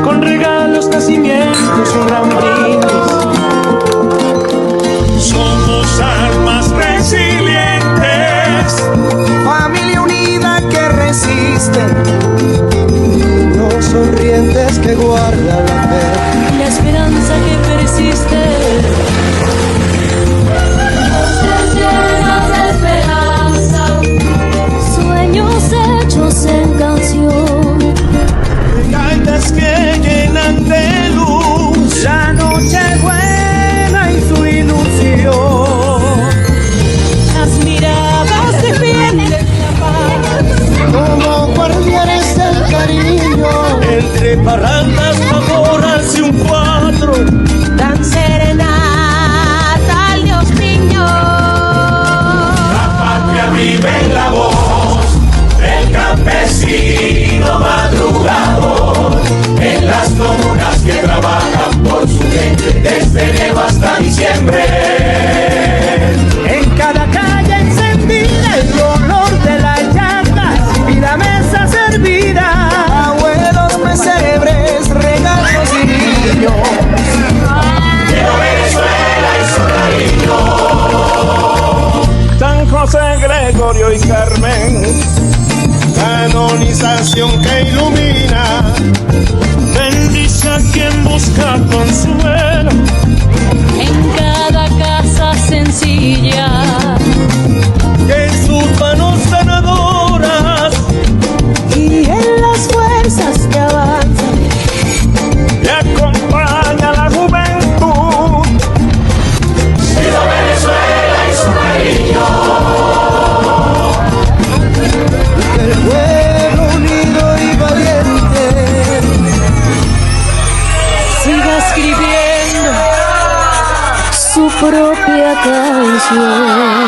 J: Con regalos, nacimientos, un gran brindis. Somos almas resilientes, familia unida que resiste, los sonrientes que guardan la fe, la esperanza que persiste. Voces llenas de esperanza, sueños hechos en canción, gaitas que llenan de luz la noche buena y su ilusión. Las miradas defienden la paz como guardianes del cariño. Entre parrandas, famoras y un cuadro dan serenata al Dios niño. La patria vive en la voz del campesino madrugador, en las comunas que trabajan por su gente desde enero hasta diciembre. En cada calle encendida el olor de la llanta y la mesa servida, abuelos pesebres, regalos y niños. Quiero Venezuela y su cariño. San José, Gregorio y Carmen, canonización que ilumina, bendice a quien busca consuelo. En cada casa sencilla, que en sus manos sanadoras y en las fuerzas que avanzan, le acompaña la juventud. Viva Venezuela y su cariño. El pueblo unido y valiente siga escribiendo su propia canción.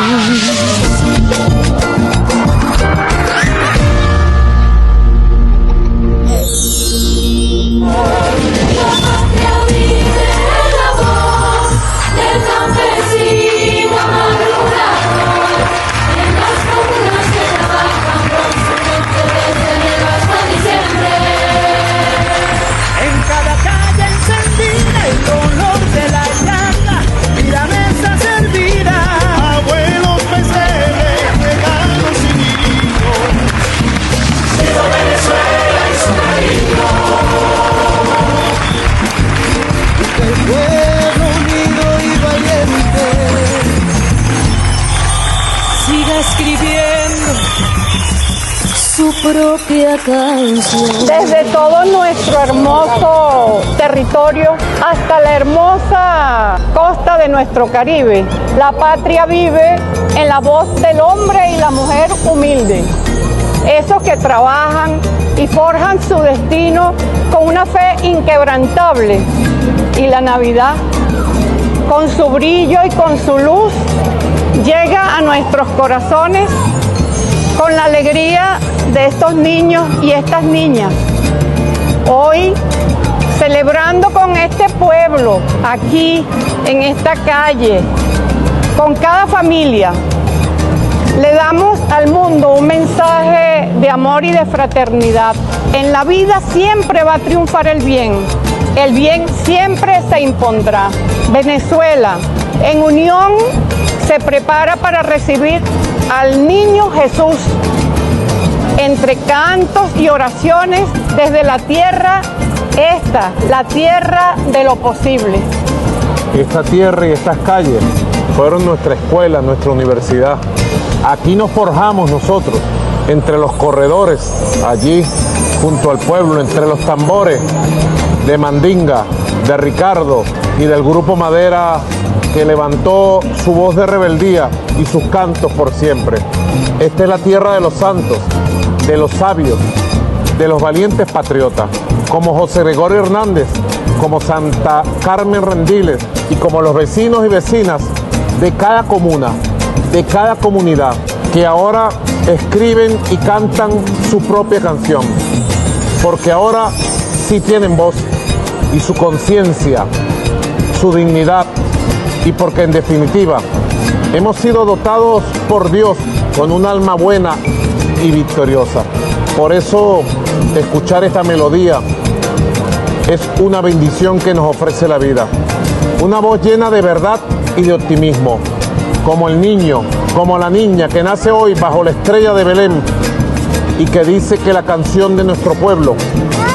J: Escribiendo su propia canción.
K: Desde todo nuestro hermoso territorio hasta la hermosa costa de nuestro Caribe, la patria vive en la voz del hombre y la mujer humilde. Esos que trabajan y forjan su destino con una fe inquebrantable. Y la Navidad, con su brillo y con su luz, llega a nuestros corazones con la alegría de estos niños y estas niñas. Hoy, celebrando con este pueblo, aquí en esta calle, Con cada familia le damos al mundo un mensaje de amor y de fraternidad. En la vida siempre va a triunfar el bien siempre se impondrá. Venezuela, en unión, se prepara para recibir al niño Jesús. Entre cantos y oraciones desde la tierra, la tierra de lo posible.
F: Esta tierra y estas calles fueron nuestra escuela, nuestra universidad. Aquí nos forjamos nosotros, entre los corredores, allí junto al pueblo, entre los tambores de Mandinga, de Ricardo y del Grupo Madera, que levantó su voz de rebeldía y sus cantos por siempre. Esta es la tierra de los santos, de los sabios, de los valientes patriotas, como José Gregorio Hernández, como Santa Carmen Rendiles y como los vecinos y vecinas de cada comuna, de cada comunidad, que ahora escriben y cantan su propia canción, porque ahora sí tienen voz y su conciencia, su dignidad, y porque en definitiva hemos sido dotados por Dios con un alma buena y victoriosa. Por eso escuchar esta melodía es una bendición que nos ofrece la vida. Una voz llena de verdad y de optimismo, como el niño, como la niña que nace hoy bajo la estrella de Belén y que dice que la canción de nuestro pueblo,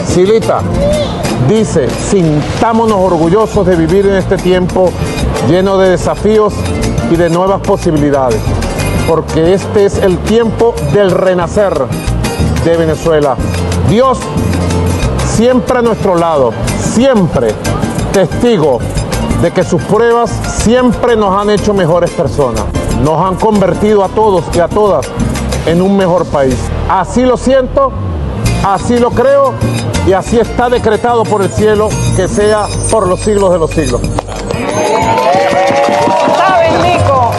F: Silita, dice: sintámonos orgullosos de vivir en este tiempo lleno de desafíos y de nuevas posibilidades, porque este es el tiempo del renacer de Venezuela. Dios siempre a nuestro lado, siempre testigo de que sus pruebas siempre nos han hecho mejores personas, nos han convertido a todos y a todas en un mejor país. Así lo siento, así lo creo y así está decretado por el cielo, que sea por los siglos de los siglos.
K: ¿Sabes, Nico?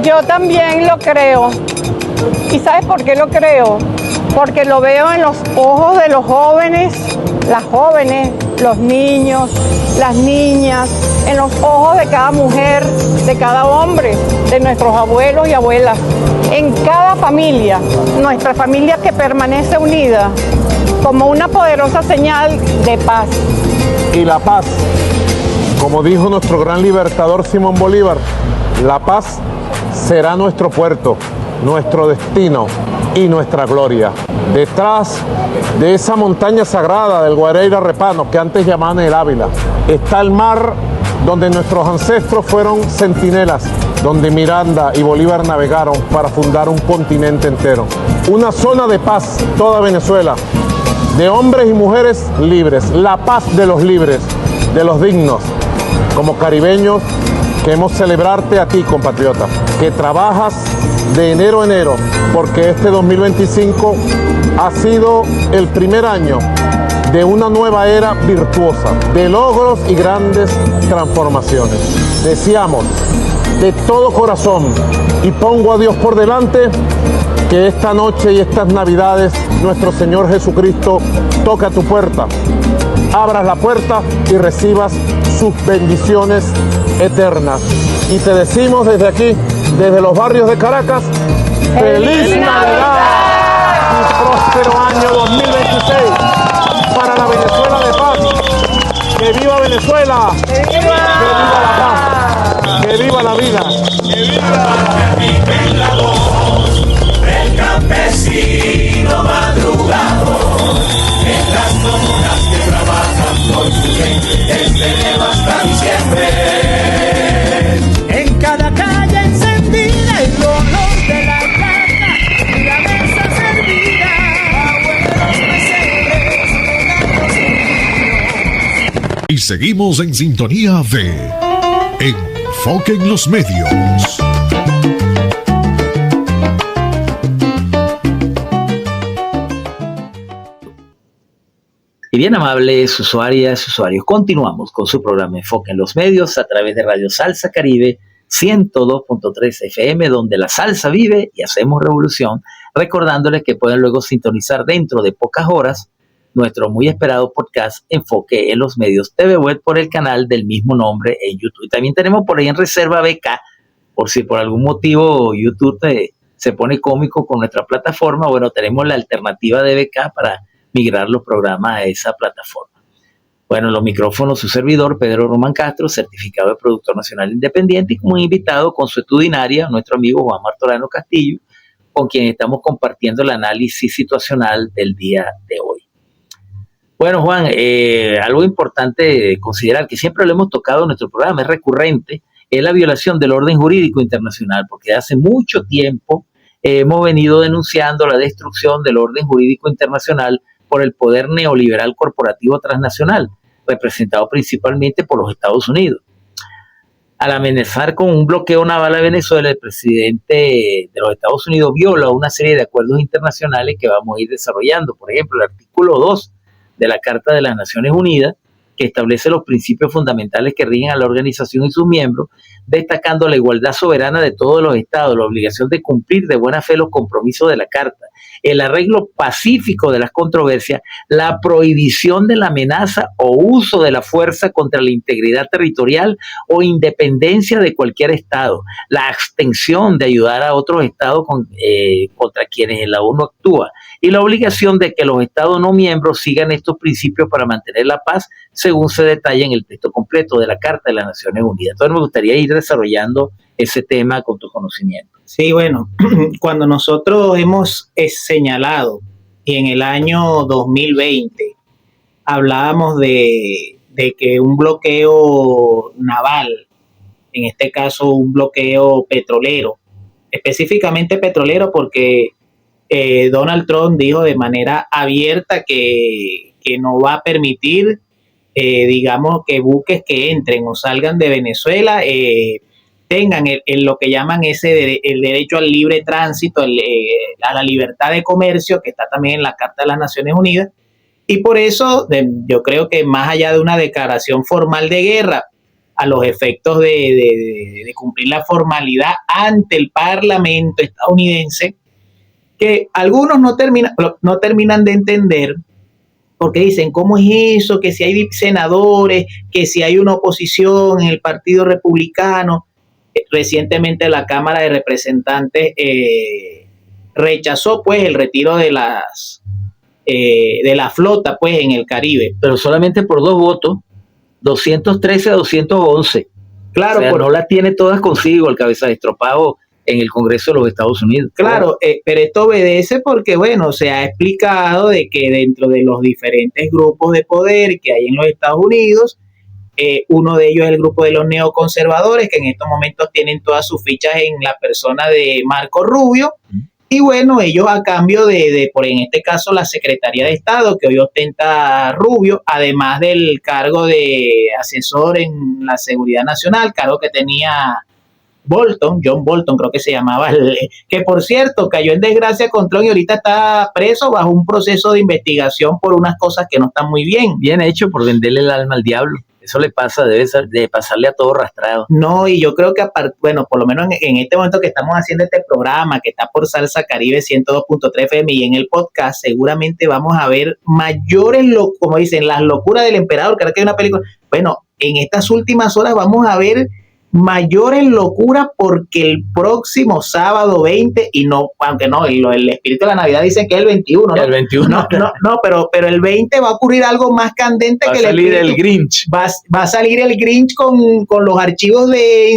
K: Yo también lo creo. ¿Y sabes por qué lo creo? Porque lo veo en los ojos de los jóvenes, las jóvenes, los niños, las niñas, en los ojos de cada mujer, de cada hombre, de nuestros abuelos y abuelas, en cada familia, nuestra familia que permanece unida como una poderosa señal de paz.
F: Y la paz, como dijo nuestro gran libertador Simón Bolívar, la paz será nuestro puerto, nuestro destino y nuestra gloria. Detrás de esa montaña sagrada del Guareira Repano, que antes llamaban el Ávila, está el mar donde nuestros ancestros fueron centinelas, donde Miranda y Bolívar navegaron para fundar un continente entero. Una zona de paz, toda Venezuela, de hombres y mujeres libres, la paz de los libres, de los dignos. Como caribeños queremos celebrarte a ti, compatriota, que trabajas de enero a enero, porque este 2025 ha sido el primer año de una nueva era virtuosa, de logros y grandes transformaciones. Deseamos de todo corazón, y pongo a Dios por delante, que esta noche y estas Navidades nuestro Señor Jesucristo toque a tu puerta, abras la puerta y recibas sus bendiciones eternas. Y te decimos desde aquí, desde los barrios de Caracas, ¡Feliz Navidad! Y próspero año 2026 para la Venezuela de paz. ¡Que viva Venezuela! ¡Que viva la paz! ¡Que viva la vida! ¡Que viva la voz del campesino madrugador! En las comunas que trabajan por su gente desde hasta diciembre.
J: En cada calle encendida el olor de la caca y la mesa servida, abuelos pesebres, regalos y niños.
G: Y seguimos en sintonía de Enfoque en los Medios.
B: Y bien, amables usuarias, usuarios, continuamos con su programa Enfoque en los Medios a través de Radio Salsa Caribe 102.3 FM, donde la salsa vive y hacemos revolución, recordándoles que pueden luego sintonizar dentro de pocas horas nuestro muy esperado podcast Enfoque en los Medios TV Web por el canal del mismo nombre en YouTube. Y también tenemos por ahí en reserva BK por si por algún motivo YouTube se pone cómico con nuestra plataforma, bueno, tenemos la alternativa de BK para migrar los programas a esa plataforma. Bueno, los micrófonos, su servidor, Pedro Román Castro, certificado de productor nacional independiente, y como invitado consuetudinaria, nuestro amigo Juan Martorano Castillo, con quien estamos compartiendo el análisis situacional del día de hoy. Bueno, Juan, algo importante considerar, que siempre lo hemos tocado en nuestro programa, es recurrente, es la violación del orden jurídico internacional, porque hace mucho tiempo hemos venido denunciando la destrucción del orden jurídico internacional por el poder neoliberal corporativo transnacional, representado principalmente por los Estados Unidos. Al amenazar con un bloqueo naval a Venezuela, el presidente de los Estados Unidos viola una serie de acuerdos internacionales que vamos a ir desarrollando. Por ejemplo, el artículo 2 de la Carta de las Naciones Unidas, que establece los principios fundamentales que rigen a la organización y sus miembros, destacando la igualdad soberana de todos los estados, la obligación de cumplir de buena fe los compromisos de la Carta, el arreglo pacífico de las controversias, la prohibición de la amenaza o uso de la fuerza contra la integridad territorial o independencia de cualquier estado, la abstención de ayudar a otros estados contra quienes la ONU actúa, y la obligación de que los estados no miembros sigan estos principios para mantener la paz, según se detalla en el texto completo de la Carta de las Naciones Unidas. Entonces me gustaría ir desarrollando ese tema con tu conocimiento.
E: Sí, bueno, cuando nosotros hemos señalado, y en el año 2020 hablábamos de que un bloqueo naval, en este caso un bloqueo petrolero, específicamente petrolero porque Donald Trump dijo de manera abierta que no va a permitir, digamos, que buques que entren o salgan de Venezuela tengan lo que llaman el derecho al libre tránsito, a la libertad de comercio, que está también en la Carta de las Naciones Unidas. Y por eso yo creo que más allá de una declaración formal de guerra, a los efectos de cumplir la formalidad ante el Parlamento estadounidense, que algunos no terminan de entender, porque dicen, ¿cómo es eso? Que si hay senadores, que si hay una oposición en el Partido Republicano. Recientemente la Cámara de Representantes rechazó pues el retiro de la flota pues en el Caribe.
B: Pero solamente por 2 votos, 213 a 211.
E: Claro,
B: o sea, no la tiene todas consigo el cabeza de estropado en el Congreso de los Estados Unidos.
E: Claro, pero esto obedece porque, bueno, se ha explicado de que dentro de los diferentes grupos de poder que hay en los Estados Unidos, uno de ellos es el grupo de los neoconservadores, que en estos momentos tienen todas sus fichas en la persona de Marco Rubio, y bueno, ellos a cambio por en este caso la Secretaría de Estado que hoy ostenta Rubio, además del cargo de asesor en la seguridad nacional, cargo que tenía John Bolton creo que se llamaba, que por cierto cayó en desgracia con Trump y ahorita está preso bajo un proceso de investigación por unas cosas que no están muy bien.
B: Bien hecho por venderle el alma al diablo. Eso le pasa, debe de pasarle a todo rastrado.
E: No, y yo creo que, bueno, por lo menos en este momento que estamos haciendo este programa, que está por Salsa Caribe 102.3 FM y en el podcast, seguramente vamos a ver mayores, como dicen, las locuras del emperador, creo que hay una película. Bueno, en estas últimas horas vamos a ver mayores locuras porque el próximo sábado 20, y no, aunque no, el espíritu de la Navidad dice que es el 21, ¿no?
B: El 21.
E: No, pero el 20 va a ocurrir algo más candente que el espíritu.
B: Va a salir el Grinch.
E: Va a salir el Grinch con los archivos de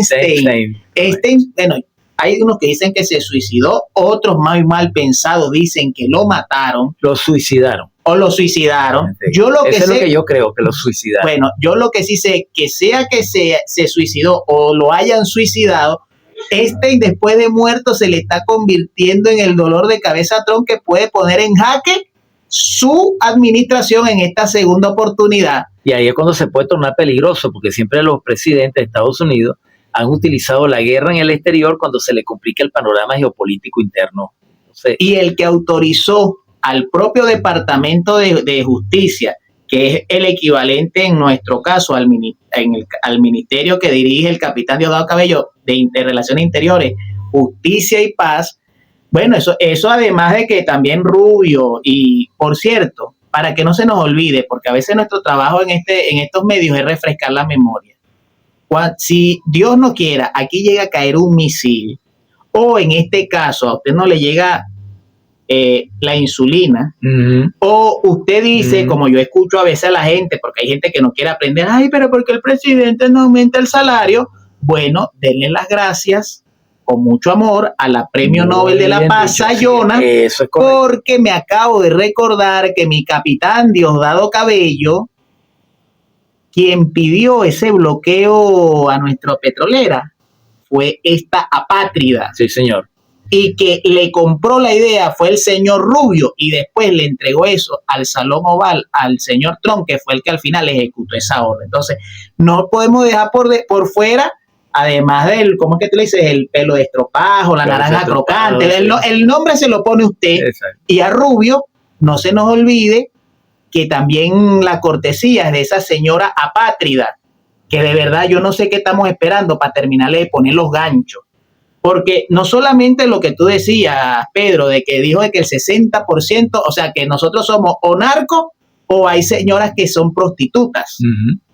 E: Einstein. Bueno, hay unos que dicen que se suicidó, otros muy mal pensados dicen que lo mataron.
B: Lo suicidaron.
E: O lo suicidaron.
B: Eso es lo que yo creo, que lo suicidaron.
E: Bueno, yo lo que sí sé, que sea que se suicidó o lo hayan suicidado, después de muerto se le está convirtiendo en el dolor de cabeza a Trump que puede poner en jaque su administración en esta segunda oportunidad.
B: Y ahí es cuando se puede tornar peligroso, porque siempre los presidentes de Estados Unidos han utilizado la guerra en el exterior cuando se le complica el panorama geopolítico interno. Entonces,
E: y el que autorizó al propio Departamento de Justicia, que es el equivalente en nuestro caso al ministerio que dirige el capitán Diosdado Cabello de Relaciones Interiores, Justicia y Paz. Bueno, eso además de que también Rubio, y por cierto, para que no se nos olvide, porque a veces nuestro trabajo en estos medios es refrescar la memoria. Si Dios no quiera, aquí llega a caer un misil, o en este caso a usted no le llega la insulina, o usted dice, como yo escucho a veces a la gente, porque hay gente que no quiere aprender, ay, pero porque el presidente no aumenta el salario. Bueno, denle las gracias con mucho amor a la Premio Nobel de la Paz, Sayona, porque me acabo de recordar que mi capitán Diosdado Cabello, quien pidió ese bloqueo a nuestra petrolera, fue esta apátrida.
B: Sí, señor.
E: Y que le compró la idea fue el señor Rubio, y después le entregó eso al Salón Oval al señor Trump, que fue el que al final ejecutó esa orden. Entonces, no podemos dejar por fuera, además del, ¿cómo es que tú le dices? El pelo de estropajo, la naranja crocante, sí. El nombre se lo pone usted. Exacto. Y a Rubio, no se nos olvide que también la cortesía es de esa señora apátrida, que de verdad yo no sé qué estamos esperando para terminarle de poner los ganchos. Porque no solamente lo que tú decías, Pedro, de que dijo de que el 60%, o sea, que nosotros somos o narcos o hay señoras que son prostitutas,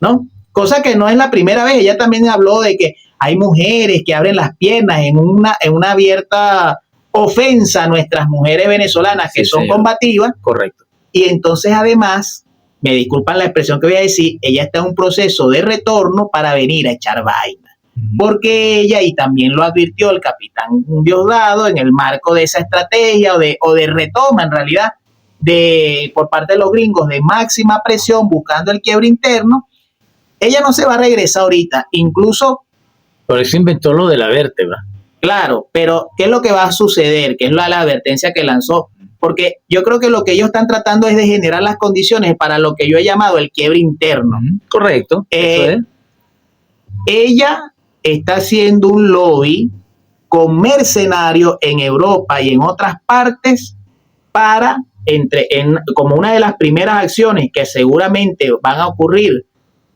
E: ¿no? Cosa que no es la primera vez. Ella también habló de que hay mujeres que abren las piernas en una abierta ofensa a nuestras mujeres venezolanas que son combativas. Correcto. Y entonces, además, me disculpan la expresión que voy a decir, ella está en un proceso de retorno para venir a echar vaina. Porque ella, y también lo advirtió el capitán Diosdado, en el marco de esa estrategia o de retoma, en realidad, por parte de los gringos, de máxima presión, buscando el quiebre interno, ella no se va a regresar ahorita. Incluso...
B: Por eso inventó lo de la vértebra.
E: Claro, pero ¿qué es lo que va a suceder? ¿Qué es la advertencia que lanzó? Porque yo creo que lo que ellos están tratando es de generar las condiciones para lo que yo he llamado el quiebre interno.
B: Correcto. Eso es.
E: Ella está haciendo un lobby con mercenarios en Europa y en otras partes para, como una de las primeras acciones que seguramente van a ocurrir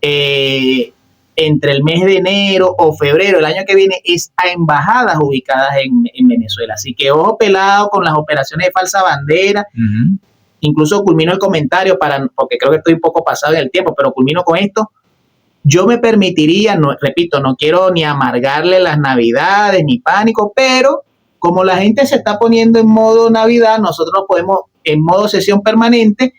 E: entre el mes de enero o febrero del año que viene, es a embajadas ubicadas en Venezuela. Así que ojo pelado con las operaciones de falsa bandera. Incluso culmino el comentario porque creo que estoy un poco pasado en el tiempo, pero culmino con esto. Yo me permitiría, repito, no quiero ni amargarle las navidades ni pánico, pero como la gente se está poniendo en modo Navidad, nosotros nos podemos en modo sesión permanente.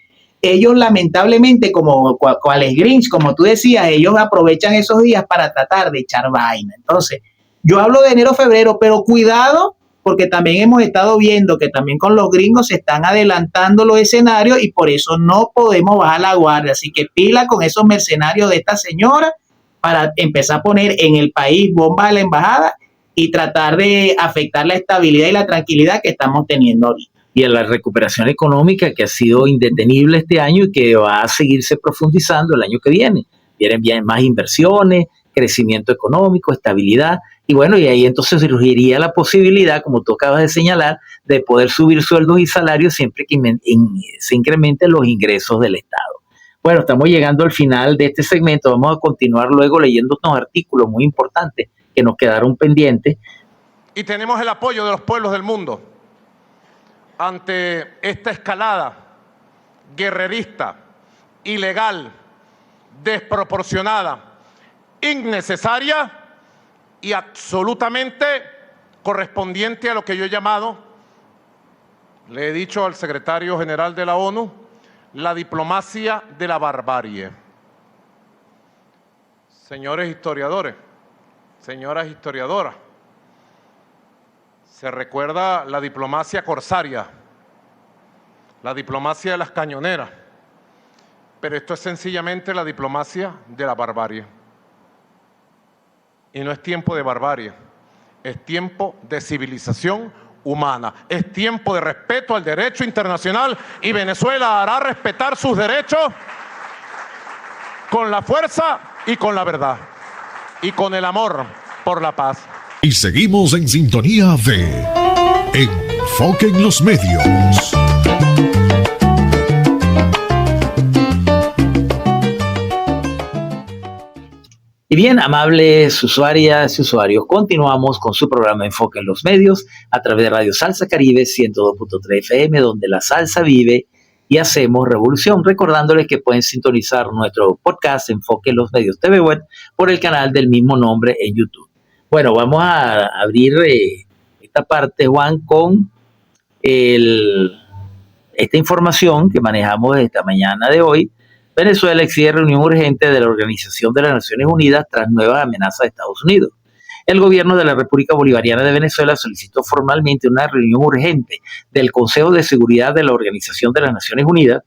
E: Ellos lamentablemente, como cuales Grinch, como tú decías, ellos aprovechan esos días para tratar de echar vaina. Entonces, yo hablo de enero, febrero, pero cuidado, porque también hemos estado viendo que también con los gringos se están adelantando los escenarios y por eso no podemos bajar la guardia. Así que pila con esos mercenarios de esta señora para empezar a poner en el país bombas a la embajada y tratar de afectar la estabilidad y la tranquilidad que estamos teniendo ahorita.
B: Y a la recuperación económica que ha sido indetenible este año y que va a seguirse profundizando el año que viene. Vienen bien más inversiones, crecimiento económico, estabilidad, y bueno, y ahí entonces surgiría la posibilidad, como tú acabas de señalar, de poder subir sueldos y salarios siempre que se incrementen los ingresos del Estado. Bueno, estamos llegando al final de este segmento, vamos a continuar luego leyendo unos artículos muy importantes que nos quedaron pendientes.
F: Y tenemos el apoyo de los pueblos del mundo ante esta escalada guerrerista, ilegal, desproporcionada, innecesaria y absolutamente correspondiente a lo que yo he llamado, le he dicho al secretario general de la ONU, la diplomacia de la barbarie. Señores historiadores, señoras historiadoras, se recuerda la diplomacia corsaria, la diplomacia de las cañoneras, pero esto es sencillamente la diplomacia de la barbarie. Y no es tiempo de barbarie, es tiempo de civilización humana, es tiempo de respeto al derecho internacional y Venezuela hará respetar sus derechos con la fuerza y con la verdad y con el amor por la paz.
G: Y seguimos en sintonía de Enfoque en los Medios.
B: Y bien, amables usuarias y usuarios, continuamos con su programa Enfoque en los Medios a través de Radio Salsa Caribe 102.3 FM, donde la salsa vive y hacemos revolución. Recordándoles que pueden sintonizar nuestro podcast Enfoque en los Medios TV Web por el canal del mismo nombre en YouTube. Bueno, vamos a abrir esta parte, Juan, con esta información que manejamos desde esta mañana de hoy. Venezuela exige reunión urgente de la Organización de las Naciones Unidas tras nuevas amenazas de Estados Unidos. El gobierno de la República Bolivariana de Venezuela solicitó formalmente una reunión urgente del Consejo de Seguridad de la Organización de las Naciones Unidas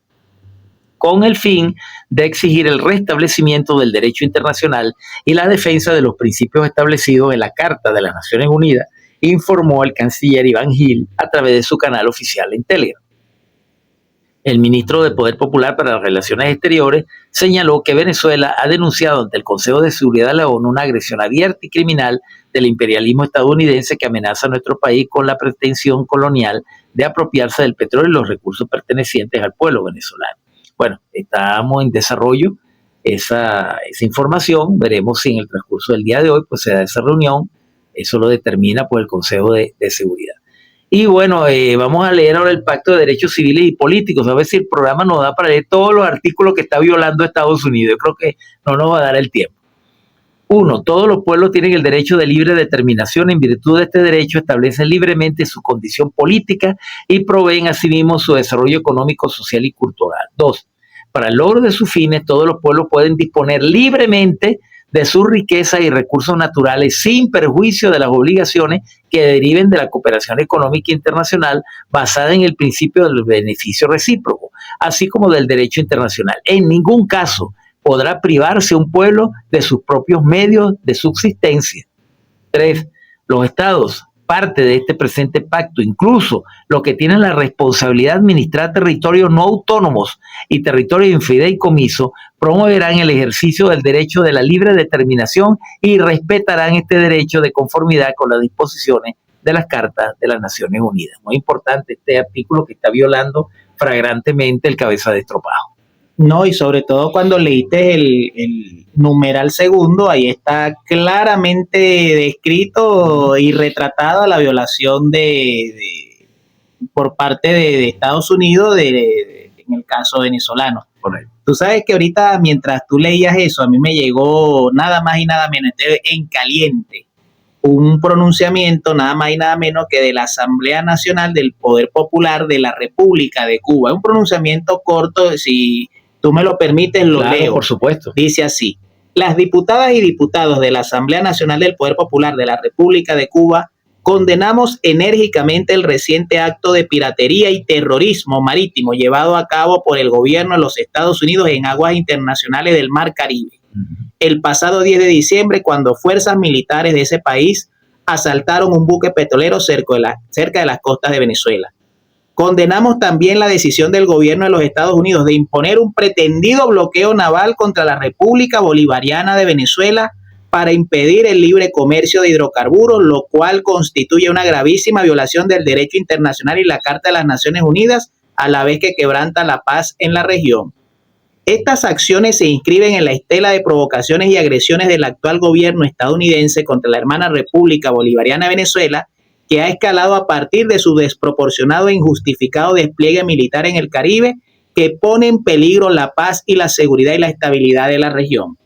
B: con el fin de exigir el restablecimiento del derecho internacional y la defensa de los principios establecidos en la Carta de las Naciones Unidas, informó el canciller Iván Gil a través de su canal oficial en Telegram. El ministro de Poder Popular para las Relaciones Exteriores señaló que Venezuela ha denunciado ante el Consejo de Seguridad de la ONU una agresión abierta y criminal del imperialismo estadounidense que amenaza a nuestro país con la pretensión colonial de apropiarse del petróleo y los recursos pertenecientes al pueblo venezolano. Bueno, estamos en desarrollo esa información. Veremos si en el transcurso del día de hoy pues se da esa reunión. Eso lo determina pues el Consejo de Seguridad. Y bueno, vamos a leer ahora el Pacto de Derechos Civiles y Políticos. A ver si el programa nos da para leer todos los artículos que está violando Estados Unidos. Yo creo que no nos va a dar el tiempo. 1. Todos los pueblos tienen el derecho de libre determinación. En virtud de este derecho establecen libremente su condición política y proveen asimismo su desarrollo económico, social y cultural. 2. Para el logro de sus fines, todos los pueblos pueden disponer libremente de sus riquezas y recursos naturales sin perjuicio de las obligaciones que deriven de la cooperación económica internacional basada en el principio del beneficio recíproco, así como del derecho internacional. En ningún caso podrá privarse un pueblo de sus propios medios de subsistencia. 3. Los estados, parte de este presente pacto, incluso los que tienen la responsabilidad de administrar territorios no autónomos y territorios en fideicomiso, promoverán el ejercicio del derecho de la libre determinación y respetarán este derecho de conformidad con las disposiciones de las Cartas de las Naciones Unidas. Muy importante este artículo que está violando flagrantemente el cabeza de estropado.
E: No, y sobre todo cuando leíste el numeral segundo, ahí está claramente descrito y retratada la violación por parte de Estados Unidos en el caso venezolano.
B: Correcto.
E: Tú sabes que ahorita mientras tú leías eso, a mí me llegó nada más y nada menos, en caliente, un pronunciamiento nada más y nada menos que de la Asamblea Nacional del Poder Popular de la República de Cuba. Es un pronunciamiento corto, si tú me lo permites, lo leo.
B: Por supuesto.
E: Dice así: las diputadas y diputados de la Asamblea Nacional del Poder Popular de la República de Cuba condenamos enérgicamente el reciente acto de piratería y terrorismo marítimo llevado a cabo por el gobierno de los Estados Unidos en aguas internacionales del Mar Caribe. El pasado 10 de diciembre, cuando fuerzas militares de ese país asaltaron un buque petrolero cerca de las costas de Venezuela. Condenamos también la decisión del gobierno de los Estados Unidos de imponer un pretendido bloqueo naval contra la República Bolivariana de Venezuela para impedir el libre comercio de hidrocarburos, lo cual constituye una gravísima violación del derecho internacional y la Carta de las Naciones Unidas, a la vez que quebranta la paz en la región. Estas acciones se inscriben en la estela de provocaciones y agresiones del actual gobierno estadounidense contra la hermana República Bolivariana de Venezuela, que ha escalado a partir de su desproporcionado e injustificado despliegue militar en el Caribe, que pone en peligro la paz y la seguridad y la estabilidad de la región.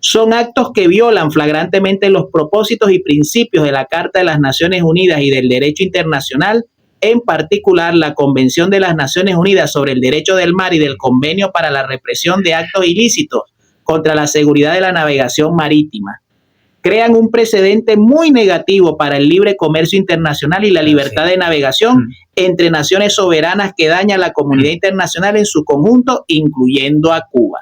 E: Son actos que violan flagrantemente los propósitos y principios de la Carta de las Naciones Unidas y del derecho internacional, en particular la Convención de las Naciones Unidas sobre el Derecho del Mar y del Convenio para la Represión de Actos Ilícitos contra la Seguridad de la Navegación Marítima. Crean un precedente muy negativo para el libre comercio internacional y la libertad de navegación entre naciones soberanas que daña a la comunidad internacional en su conjunto, incluyendo a Cuba.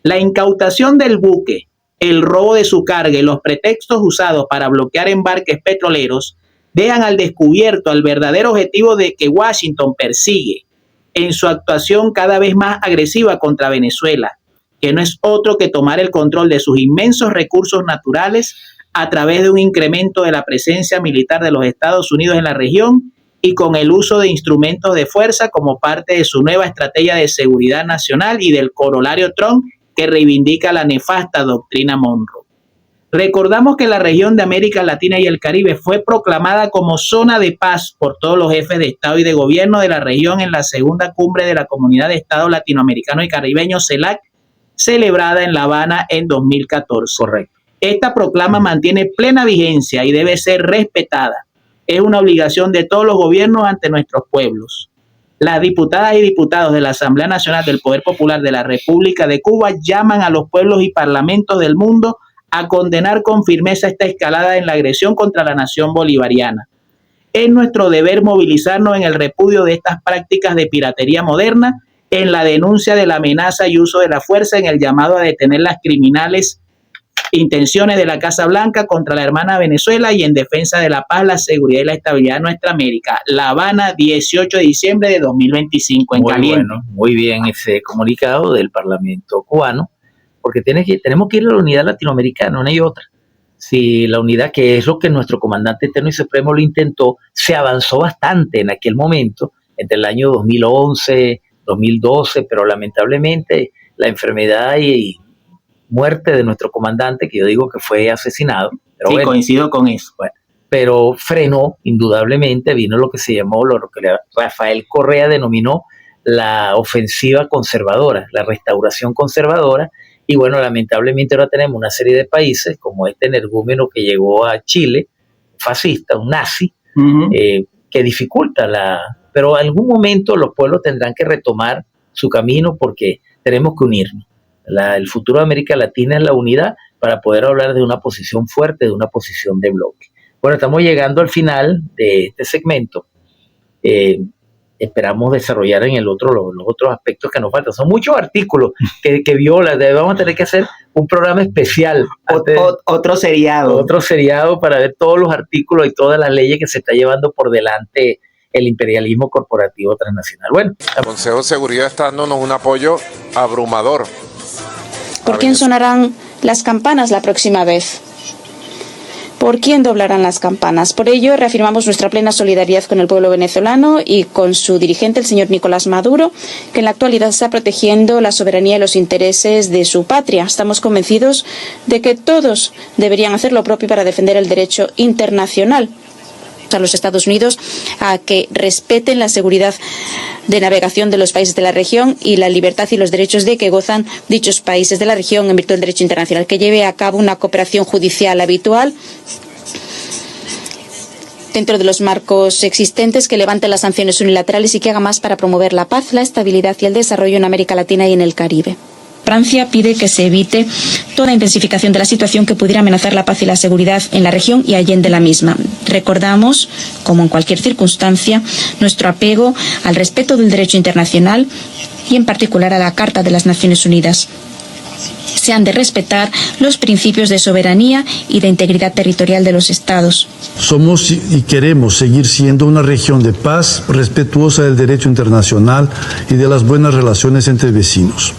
E: La incautación del buque, el robo de su carga y los pretextos usados para bloquear embarques petroleros dejan al descubierto al verdadero objetivo de que Washington persigue en su actuación cada vez más agresiva contra Venezuela, que no es otro que tomar el control de sus inmensos recursos naturales a través de un incremento de la presencia militar de los Estados Unidos en la región y con el uso de instrumentos de fuerza como parte de su nueva estrategia de seguridad nacional y del corolario Trump que reivindica la nefasta doctrina Monroe. Recordamos que la región de América Latina y el Caribe fue proclamada como zona de paz por todos los jefes de Estado y de Gobierno de la región en la segunda cumbre de la Comunidad de Estados Latinoamericanos y Caribeños, CELAC, celebrada en La Habana en 2014.
B: Correcto.
E: Esta proclama mantiene plena vigencia y debe ser respetada. Es una obligación de todos los gobiernos ante nuestros pueblos. Las diputadas y diputados de la Asamblea Nacional del Poder Popular de la República de Cuba llaman a los pueblos y parlamentos del mundo a condenar con firmeza esta escalada en la agresión contra la nación bolivariana. Es nuestro deber movilizarnos en el repudio de estas prácticas de piratería moderna, en la denuncia de la amenaza y uso de la fuerza, en el llamado a detener las criminales intenciones de la Casa Blanca contra la hermana Venezuela y en defensa de la paz, la seguridad y la estabilidad de nuestra América. La Habana, 18 de diciembre de 2025, en caliente.
B: Bueno, muy bien ese comunicado del Parlamento cubano, porque tenemos que ir a la unidad latinoamericana, una y otra. Si la unidad, que es lo que nuestro comandante eterno y supremo lo intentó, se avanzó bastante en aquel momento, entre el año 2011, 2012, pero lamentablemente la enfermedad y muerte de nuestro comandante, que yo digo que fue asesinado. Pero
E: sí,
B: bueno,
E: coincido con eso.
B: Bueno, pero frenó, indudablemente, vino lo que se llamó, lo que Rafael Correa denominó la ofensiva conservadora, la restauración conservadora, y bueno, lamentablemente ahora tenemos una serie de países, como este energúmeno que llegó a Chile, fascista, un nazi, que dificulta pero en algún momento los pueblos tendrán que retomar su camino porque tenemos que unirnos. El futuro de América Latina es la unidad para poder hablar de una posición fuerte, de una posición de bloque. Bueno, estamos llegando al final de este segmento. Esperamos desarrollar en los otros aspectos que nos faltan. Son muchos artículos que violan. Vamos a tener que hacer un programa especial.
E: Otro seriado.
B: Otro seriado para ver todos los artículos y todas las leyes que se está llevando por delante el imperialismo corporativo transnacional. Bueno,
F: el Consejo de Seguridad está dándonos un apoyo abrumador.
L: ¿Por quién sonarán las campanas la próxima vez? ¿Por quién doblarán las campanas? Por ello, reafirmamos nuestra plena solidaridad con el pueblo venezolano y con su dirigente, el señor Nicolás Maduro, que en la actualidad está protegiendo la soberanía y los intereses de su patria. Estamos convencidos de que todos deberían hacer lo propio para defender el derecho internacional a los Estados Unidos a que respeten la seguridad de navegación de los países de la región y la libertad y los derechos de que gozan dichos países de la región en virtud del derecho internacional, que lleve a cabo una cooperación judicial habitual dentro de los marcos existentes, que levante las sanciones unilaterales y que haga más para promover la paz, la estabilidad y el desarrollo en América Latina y en el Caribe. Francia pide que se evite toda intensificación de la situación que pudiera amenazar la paz y la seguridad en la región y allende la misma. Recordamos, como en cualquier circunstancia, nuestro apego al respeto del derecho internacional y en particular a la Carta de las Naciones Unidas. Se han de respetar los principios de soberanía y de integridad territorial de los Estados.
M: Somos y queremos seguir siendo una región de paz, respetuosa del derecho internacional y de las buenas relaciones entre vecinos.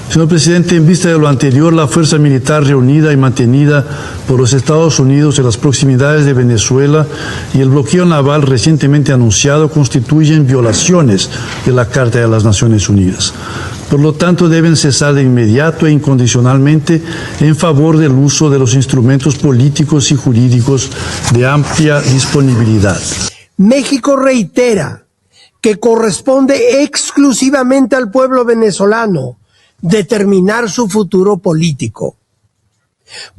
M: Señor presidente, en vista de lo anterior, la fuerza militar reunida y mantenida por los Estados Unidos en las proximidades de Venezuela y el bloqueo naval recientemente anunciado constituyen violaciones de la Carta de las Naciones Unidas. Por lo tanto, deben cesar de inmediato e incondicionalmente en favor del uso de los instrumentos políticos y jurídicos de amplia disponibilidad.
N: México reitera que corresponde exclusivamente al pueblo venezolano determinar su futuro político.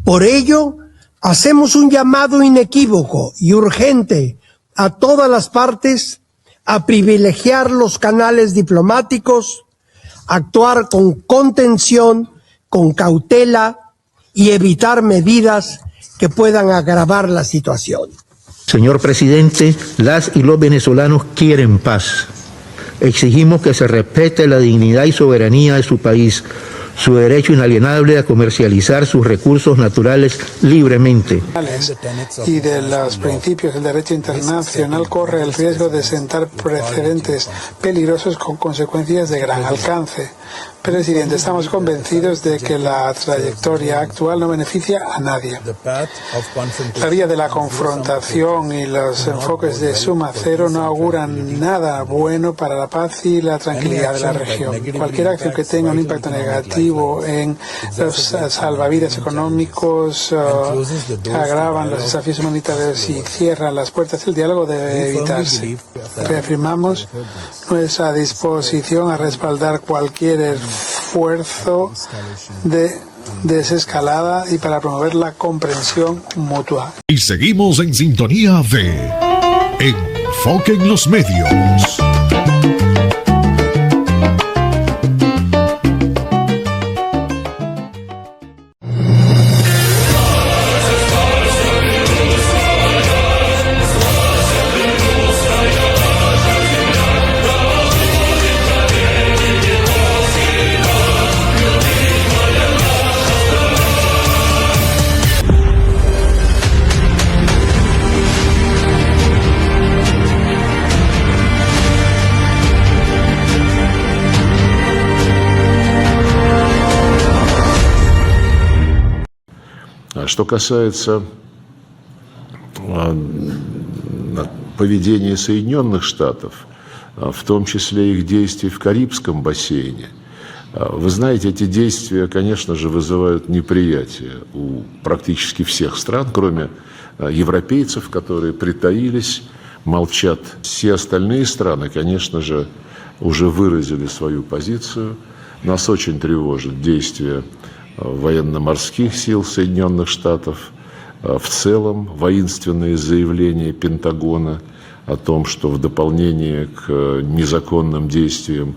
N: Por ello, hacemos un llamado inequívoco y urgente a todas las partes a privilegiar los canales diplomáticos, actuar con contención, con cautela y evitar medidas que puedan agravar la situación.
O: Señor presidente, las y los venezolanos quieren paz. Exigimos que se respete la dignidad y soberanía de su país, su derecho inalienable a comercializar sus recursos naturales libremente.
P: Y de los principios del derecho internacional corre el riesgo de sentar precedentes peligrosos con consecuencias de gran alcance. Presidente, estamos convencidos de que la trayectoria actual no beneficia a nadie. La vía de la confrontación y los enfoques de suma cero no auguran nada bueno para la paz y la tranquilidad de la región. Cualquier acción que tenga un impacto negativo agresivo en los salvavidas económicos, agravan los desafíos humanitarios y cierran las puertas del diálogo, debe evitarse. Reafirmamos nuestra disposición a respaldar cualquier esfuerzo de desescalada y para promover la comprensión mutua.
G: Y seguimos en sintonía de Enfoque en los Medios.
Q: Что касается поведения Соединенных Штатов, в том числе их действий в Карибском бассейне, вы знаете, эти действия, конечно же, вызывают неприятие у практически всех стран, кроме европейцев, которые притаились, молчат. Все остальные страны, конечно же, уже выразили свою позицию. Нас очень тревожит действия военно-морских сил Соединенных Штатов, в целом воинственные заявления Пентагона о том, что в дополнение к незаконным действиям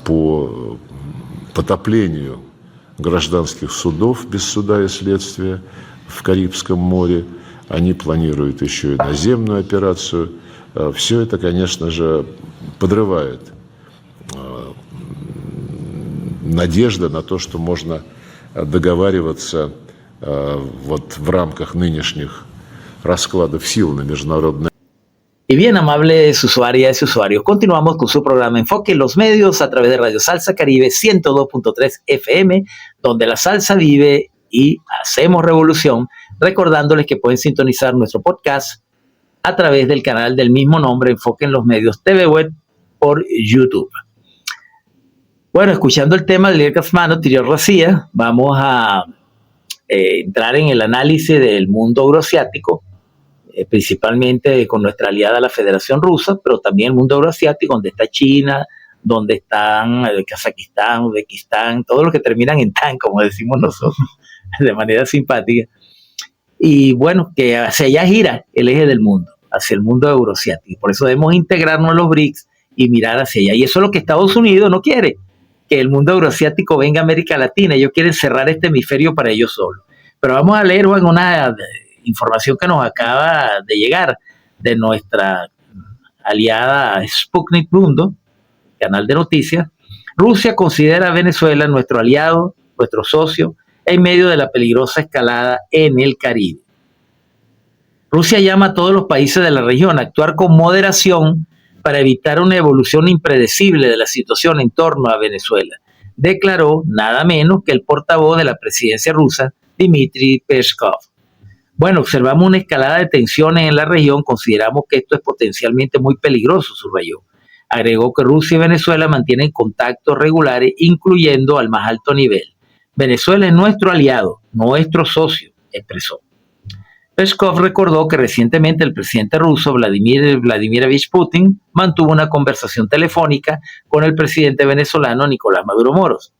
Q: по потоплению гражданских судов без суда и следствия в Карибском море, они планируют еще и наземную операцию. Все это, конечно же, подрывает надежда на то, что можно договариваться вот в рамках нынешних раскладов сил на международной.
B: Y bien, amables usuarias y usuarios, continuamos con su programa Enfoque en los Medios a través de Radio Salsa Caribe 102.3 FM, donde la salsa vive y hacemos revolución, recordándoles que pueden sintonizar nuestro podcast a través del canal del mismo nombre, Enfoque en los Medios TV Web, por YouTube. Bueno, escuchando el tema del líder casmano, Tirior Racía, vamos a entrar en el análisis del mundo euroasiático, principalmente con nuestra aliada la Federación Rusa, pero también el mundo euroasiático, donde está China, donde están Kazajistán, Uzbekistán, todos los que terminan en tan, como decimos nosotros, de manera simpática. Y bueno, que hacia allá gira el eje del mundo, hacia el mundo euroasiático. Por eso debemos integrarnos a los BRICS y mirar hacia allá. Y eso es lo que Estados Unidos no quiere, que el mundo euroasiático venga a América Latina. Ellos quieren cerrar este hemisferio para ellos solos. Pero vamos a leer, Juan, una información que nos acaba de llegar de nuestra aliada Sputnik Mundo, canal de noticias. Rusia considera a Venezuela nuestro aliado, nuestro socio, en medio de la peligrosa escalada en el Caribe. Rusia llama a todos los países de la región a actuar con moderación para evitar una evolución impredecible de la situación en torno a Venezuela, declaró nada menos que el portavoz de la presidencia rusa, Dmitry Peskov. Bueno, observamos una escalada de tensiones en la región, consideramos que esto es potencialmente muy peligroso, subrayó. Agregó que Rusia y Venezuela mantienen contactos regulares, incluyendo al más alto nivel. Venezuela es nuestro aliado, nuestro socio, expresó. Peskov recordó que recientemente el presidente ruso Vladimirovich Putin mantuvo una conversación telefónica con el presidente venezolano Nicolás Maduro Moros.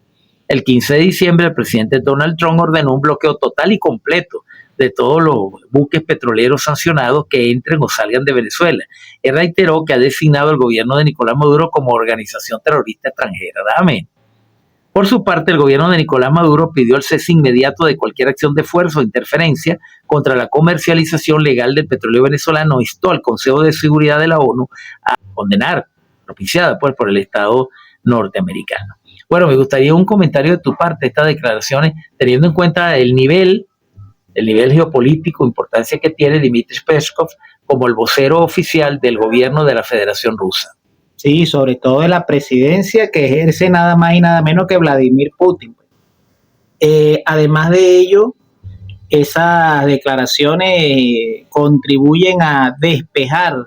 B: El 15 de diciembre el presidente Donald Trump ordenó un bloqueo total y completo de todos los buques petroleros sancionados que entren o salgan de Venezuela. Él reiteró que ha designado el gobierno de Nicolás Maduro como organización terrorista extranjera. Amén. Por su parte, el gobierno de Nicolás Maduro pidió el cese inmediato de cualquier acción de fuerza o interferencia contra la comercialización legal del petróleo venezolano. Instó al Consejo de Seguridad de la ONU a condenar, propiciada pues por el Estado norteamericano. Bueno, me gustaría un comentario de tu parte, estas declaraciones, teniendo en cuenta el nivel geopolítico, importancia que tiene Dmitry Peskov como el vocero oficial del gobierno de la Federación Rusa.
E: Sí, sobre todo de la presidencia que ejerce nada más y nada menos que Vladimir Putin. Además de ello, esas declaraciones contribuyen a despejar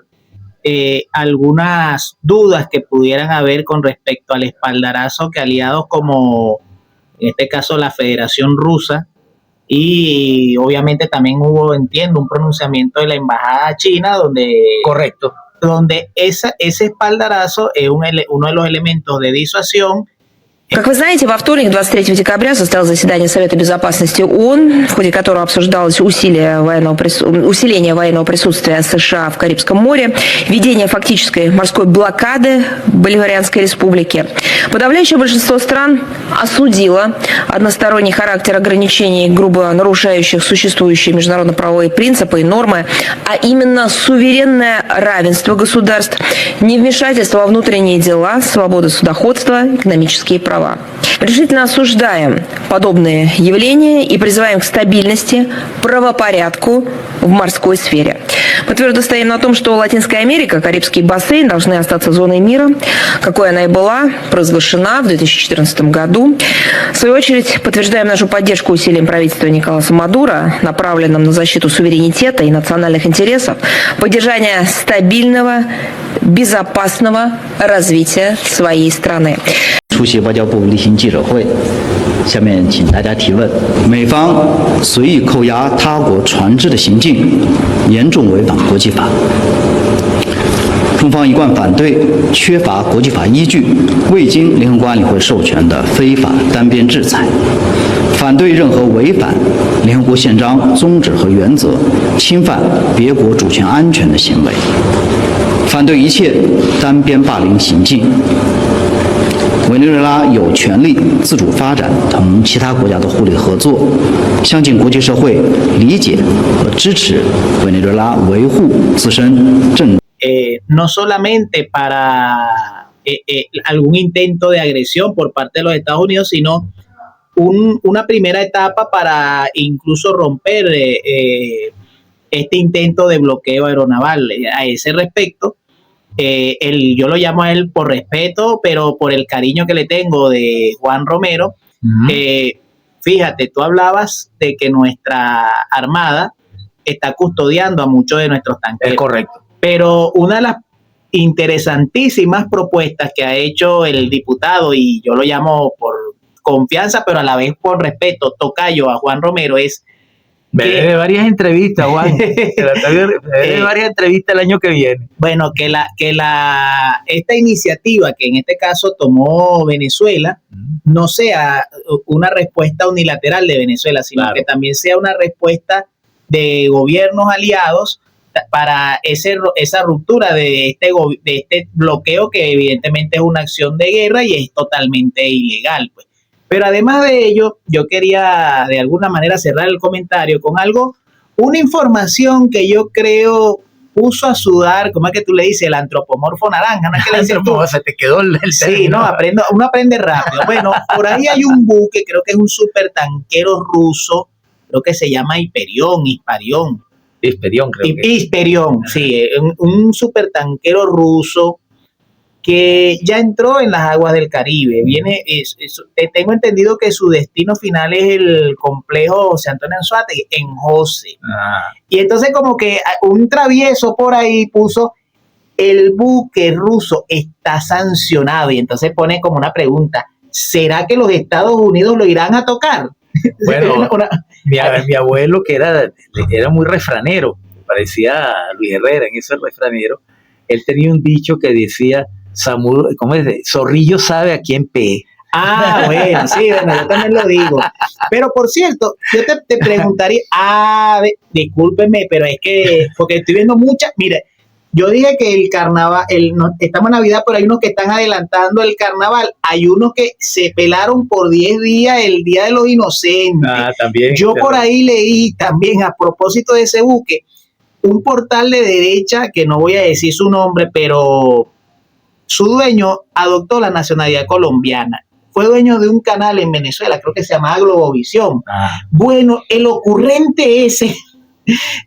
E: algunas dudas que pudieran haber con respecto al espaldarazo que aliados como en este caso la Federación Rusa, y obviamente también hubo, entiendo, un pronunciamiento de la Embajada China donde...
B: Correcto.
E: Donde ese espaldarazo es uno de los elementos de disuasión.
R: Как вы знаете, во вторник, 23 декабря, состоялось заседание Совета Безопасности ООН, в ходе которого обсуждалось усиление военного присутствия США в Карибском море, введение фактической морской блокады Боливарианской республики. Подавляющее большинство стран осудило односторонний характер ограничений, грубо нарушающих существующие международно-правовые принципы и нормы, а именно суверенное равенство государств, невмешательство во внутренние дела, свобода судоходства, экономические права. Решительно осуждаем подобные явления и призываем к стабильности, правопорядку в морской сфере. Мы твердо стоим на том, что Латинская Америка, Карибский бассейн должны остаться зоной мира, какой она и была провозглашена в 2014 году. В свою очередь, подтверждаем нашу поддержку усилиям правительства Николаса Мадуро, направленным на защиту суверенитета и национальных интересов, поддержание стабильного, безопасного развития своей страны.
S: 出席外交部例行记者会，下面请大家提问。美方随意扣押他国船只的行径，严重违反国际法。中方一贯反对缺乏国际法依据、未经联合国安理会授权的非法单边制裁，反对任何违反联合国宪章宗旨和原则、侵犯别国主权安全的行为，反对一切单边霸凌行径。委内瑞拉有权利自主发展，同其他国家的互利合作，相信国际社会理解和支持委内瑞拉维护自身政。
E: No solamente para algún intento de agresión por parte de los Estados Unidos, sino una primera etapa para incluso romper este intento de bloqueo aeronaval. A ese respecto, yo lo llamo a él por respeto, pero por el cariño que le tengo de Juan Romero. Fíjate, tú hablabas de que nuestra Armada está custodiando a muchos de nuestros tanques.
B: Es correcto.
E: Pero una de las interesantísimas propuestas que ha hecho el diputado, y yo lo llamo por confianza, pero a la vez por respeto, tocayo a Juan Romero, es...
B: de varias entrevistas, Juan. De varias entrevistas el año que viene.
E: Bueno, esta iniciativa que en este caso tomó Venezuela no sea una respuesta unilateral de Venezuela, sino que también sea una respuesta de gobiernos aliados para esa ruptura de este bloqueo, que evidentemente es una acción de guerra y es totalmente ilegal, pues. Pero además de ello, yo quería de alguna manera cerrar el comentario con una información que yo creo puso a sudar, ¿cómo es que tú le dices? El antropomorfo naranja, ¿no es que le dices tú?
B: Se te quedó el
E: sí, no, uno aprende rápido. Bueno, por ahí hay un buque, creo que es un supertanquero ruso, creo que se llama Hisperión, sí, un supertanquero ruso que ya entró en las aguas del Caribe. Tengo entendido que su destino final es el complejo José Antonio Anzoátegui en José. Y entonces como que un travieso por ahí puso: el buque ruso está sancionado, y entonces pone como una pregunta: ¿será que los Estados Unidos lo irán a tocar?
B: Bueno, mi abuelo, que era muy refranero, parecía a Luis Herrera en ese refranero, él tenía un dicho que decía: ¿cómo es? Zorrillo sabe a quién pegue.
E: Bueno, sí, bueno, yo también lo digo. Pero por cierto, yo te preguntaría, discúlpeme, pero es que, porque estoy viendo muchas, mire, yo dije que el carnaval, estamos en Navidad, pero hay unos que están adelantando el carnaval, hay unos que se pelaron por 10 días el Día de los Inocentes.
B: También.
E: Yo por ahí leí también, a propósito de ese buque, un portal de derecha, que no voy a decir su nombre, pero su dueño adoptó la nacionalidad colombiana. Fue dueño de un canal en Venezuela, creo que se llamaba Globovisión. Bueno, el ocurrente ese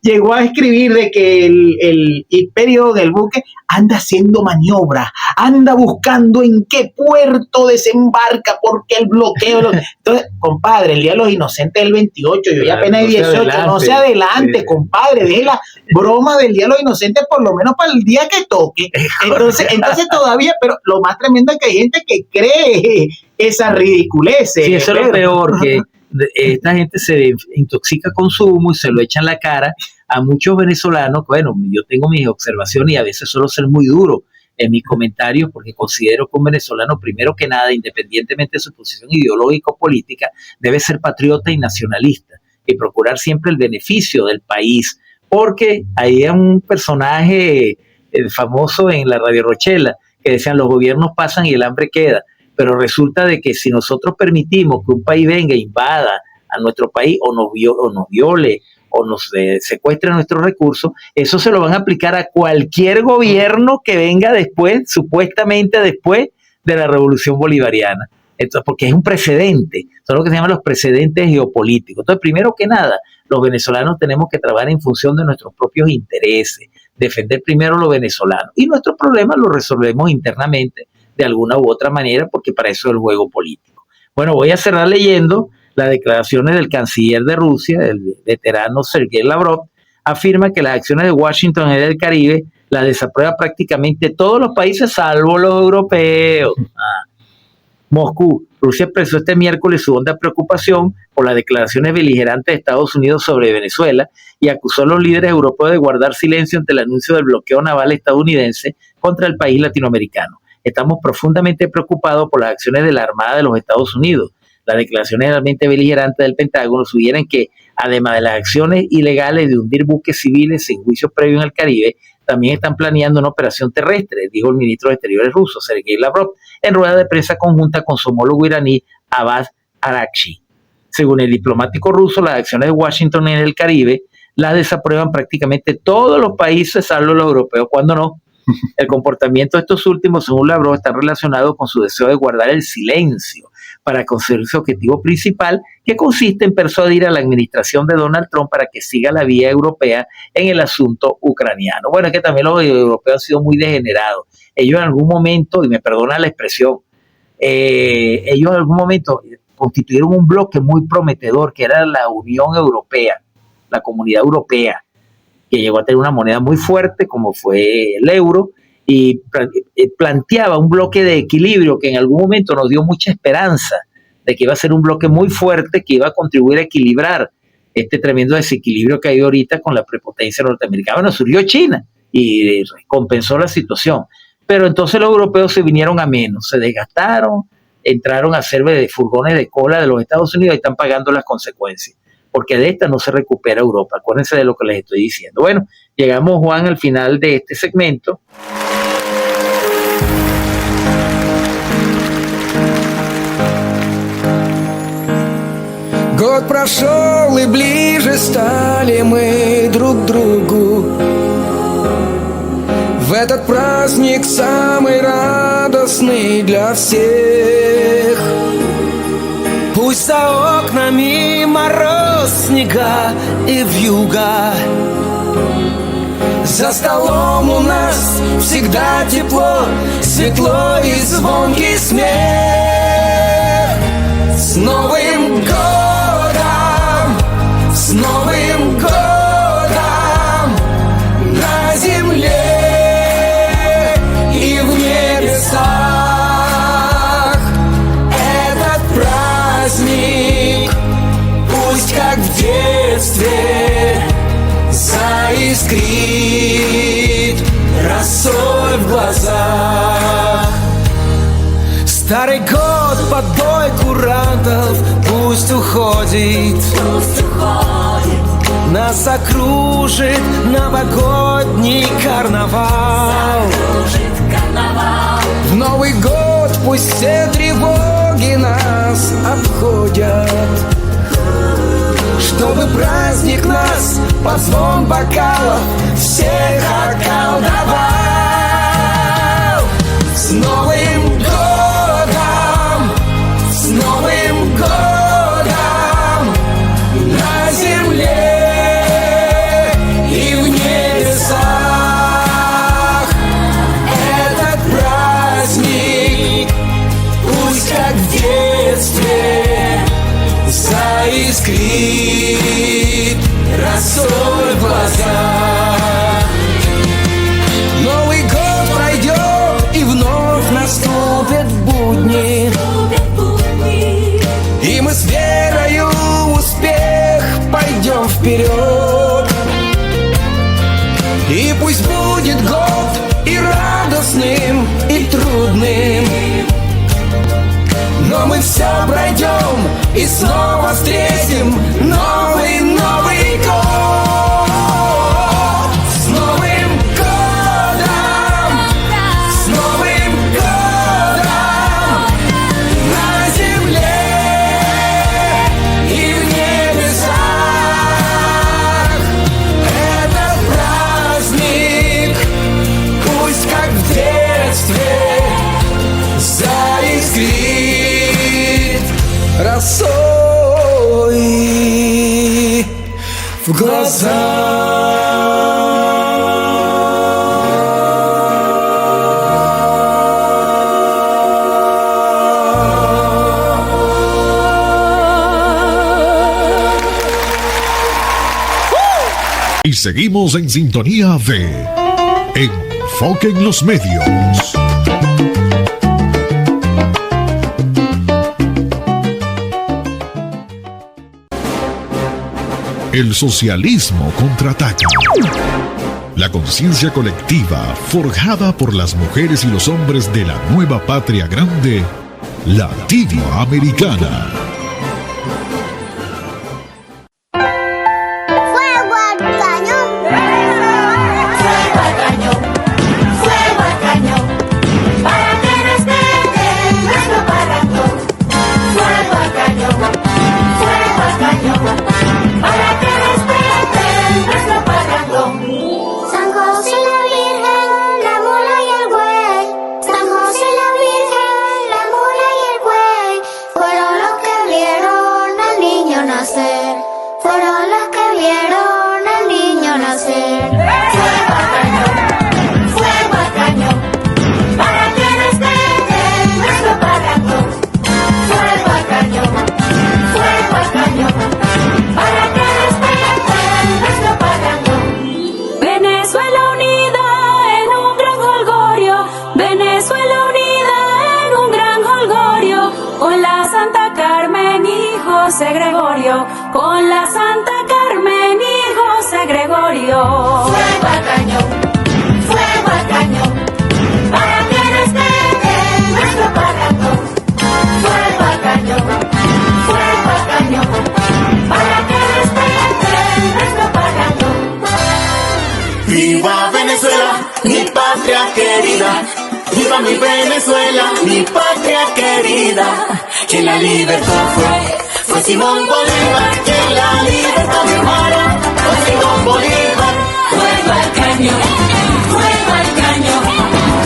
E: llegó a escribir de que el imperio del buque anda haciendo maniobras, anda buscando en qué puerto desembarca, porque el bloqueo. Entonces, compadre, el Día de los Inocentes es el 28, yo ya apenas hay 18, no se adelante, compadre, deje la broma del Día de los Inocentes por lo menos para el día que toque. Entonces todavía, pero lo más tremendo es que hay gente que cree esas ridiculeces.
B: Sí, eso es lo peor, que esta gente se intoxica con su humo y se lo echan en la cara a muchos venezolanos. Bueno, yo tengo mis observaciones y a veces suelo ser muy duro en mis comentarios porque considero que un venezolano, primero que nada, independientemente de su posición ideológica o política, debe ser patriota y nacionalista y procurar siempre el beneficio del país, porque hay un personaje famoso en la Radio Rochela que decían: los gobiernos pasan y el hambre queda. Pero resulta de que si nosotros permitimos que un país venga e invada a nuestro país o nos viole o nos secuestre nuestros recursos, eso se lo van a aplicar a cualquier gobierno que venga después, supuestamente después de la Revolución Bolivariana. Entonces, porque es un precedente, son lo que se llaman los precedentes geopolíticos. Entonces, primero que nada, los venezolanos tenemos que trabajar en función de nuestros propios intereses, defender primero lo venezolano y nuestros problemas los resolvemos internamente de alguna u otra manera, porque para eso es el juego político. Bueno, voy a cerrar leyendo las declaraciones del canciller de Rusia, el veterano Sergei Lavrov. Afirma que las acciones de Washington en el Caribe las desaprueba prácticamente todos los países salvo los europeos. Moscú. Rusia expresó este miércoles su honda preocupación por las declaraciones beligerantes de Estados Unidos sobre Venezuela y acusó a los líderes europeos de guardar silencio ante el anuncio del bloqueo naval estadounidense contra el país latinoamericano. Estamos profundamente preocupados por las acciones de la Armada de los Estados Unidos. Las declaraciones realmente beligerantes del Pentágono sugieren que, además de las acciones ilegales de hundir buques civiles sin juicio previo en el Caribe, también están planeando una operación terrestre, dijo el ministro de Exteriores ruso, Sergei Lavrov, en rueda de prensa conjunta con su homólogo iraní, Abbas Araghchi. Según el diplomático ruso, las acciones de Washington en el Caribe las desaprueban prácticamente todos los países, salvo los europeos, cuando no. El comportamiento de estos últimos, según Lavrov, está relacionado con su deseo de guardar el silencio para conseguir su objetivo principal, que consiste en persuadir a la administración de Donald Trump para que siga la vía europea en el asunto ucraniano. Bueno, es que también los europeos han sido muy degenerados. Ellos en algún momento, y me perdona la expresión, ellos en algún momento constituyeron un bloque muy prometedor, que era la Unión Europea, la Comunidad Europea, que llegó a tener una moneda muy fuerte como fue el euro y planteaba un bloque de equilibrio que en algún momento nos dio mucha esperanza de que iba a ser un bloque muy fuerte que iba a contribuir a equilibrar este tremendo desequilibrio que hay ahorita con la prepotencia norteamericana. Bueno, surgió China y compensó la situación, pero entonces los europeos se vinieron a menos, se desgastaron, entraron a ser de furgones de cola de los Estados Unidos y están pagando las consecuencias, porque de esta no se recupera Europa. Acuérdense de lo que les estoy diciendo. Bueno, llegamos, Juan, al final de este segmento.
J: Год прошел, и ближе стали мы друг к другу. В этот праздник самый радостный для всех. Пусть за окнами мороз, снега и вьюга, за столом у нас всегда тепло, светло и звонкий смех. С Новым годом, с Новым годом на земле и в небесах. Этот праздник пусть как в детстве заискрит росой в глазах. Старый год под бой курантов пусть уходит, нас окружит новогодний карнавал. В Новый год пусть все тревоги нас обходят, чтобы праздник нас под звон бокалов всех околдовал. С Новым годом, с Новым годом на земле искрит росой в глазах. Новый год пройдет и вновь наступят будни, и мы с верою в успех пойдем вперед. И пусть будет год и радостным, и трудным, но мы все пройдем и снова встретим новый год. С Новым годом! С Новым годом! На земле и в небесах этот праздник, пусть как в детстве заискрит росой в глаза.
G: Y seguimos en sintonía de Enfoque en los Medios. El socialismo contraataca. La conciencia colectiva forjada por las mujeres y los hombres de la nueva patria grande, latinoamericana.
T: Con la Santa Carmen y José Gregorio.
J: Fuego al cañón, para que respete nuestro parrandón. Fuego al cañón, para que respete nuestro parrandón.
U: Viva Venezuela, mi patria querida. Viva mi Venezuela, mi patria querida. Que la libertad fue Simón Bolívar, que la libertad triunfara, fue Simón Bolívar.
T: Fuego al cañón,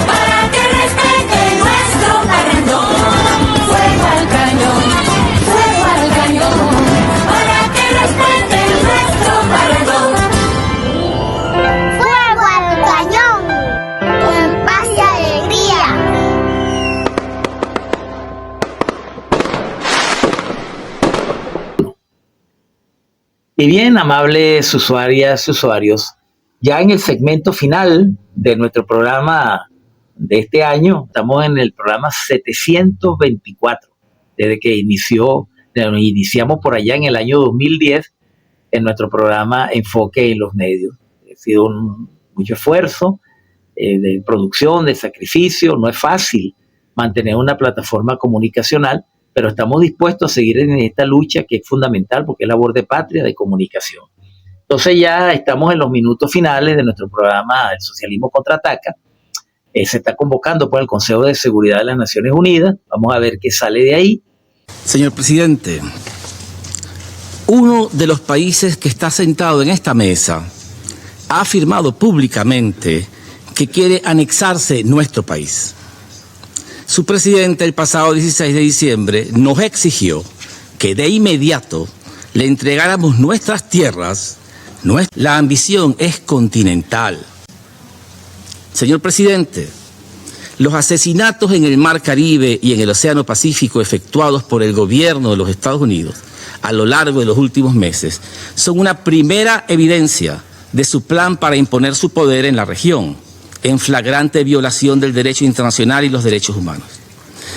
T: para que respete nuestro parrandón. Fuego al cañón, para que respete nuestro parrandón.
J: Fuego al cañón, con paz y alegría.
B: Y bien, amables usuarias y usuarios, ya en el segmento final de nuestro programa de este año, estamos en el programa 724, desde que iniciamos por allá en el año 2010 en nuestro programa Enfoque en los Medios. Ha sido mucho esfuerzo de producción, de sacrificio, no es fácil mantener una plataforma comunicacional, pero estamos dispuestos a seguir en esta lucha que es fundamental porque es labor de patria, de comunicación. Entonces ya estamos en los minutos finales de nuestro programa El Socialismo Contraataca. Se está convocando por el Consejo de Seguridad de las Naciones Unidas. Vamos a ver qué sale de ahí.
V: Señor presidente, uno de los países que está sentado en esta mesa ha afirmado públicamente que quiere anexarse nuestro país. Su presidente el pasado 16 de diciembre nos exigió que de inmediato le entregáramos nuestras tierras. La ambición es continental. Señor presidente, los asesinatos en el Mar Caribe y en el Océano Pacífico efectuados por el gobierno de los Estados Unidos a lo largo de los últimos meses son una primera evidencia de su plan para imponer su poder en la región, en flagrante violación del derecho internacional y los derechos humanos.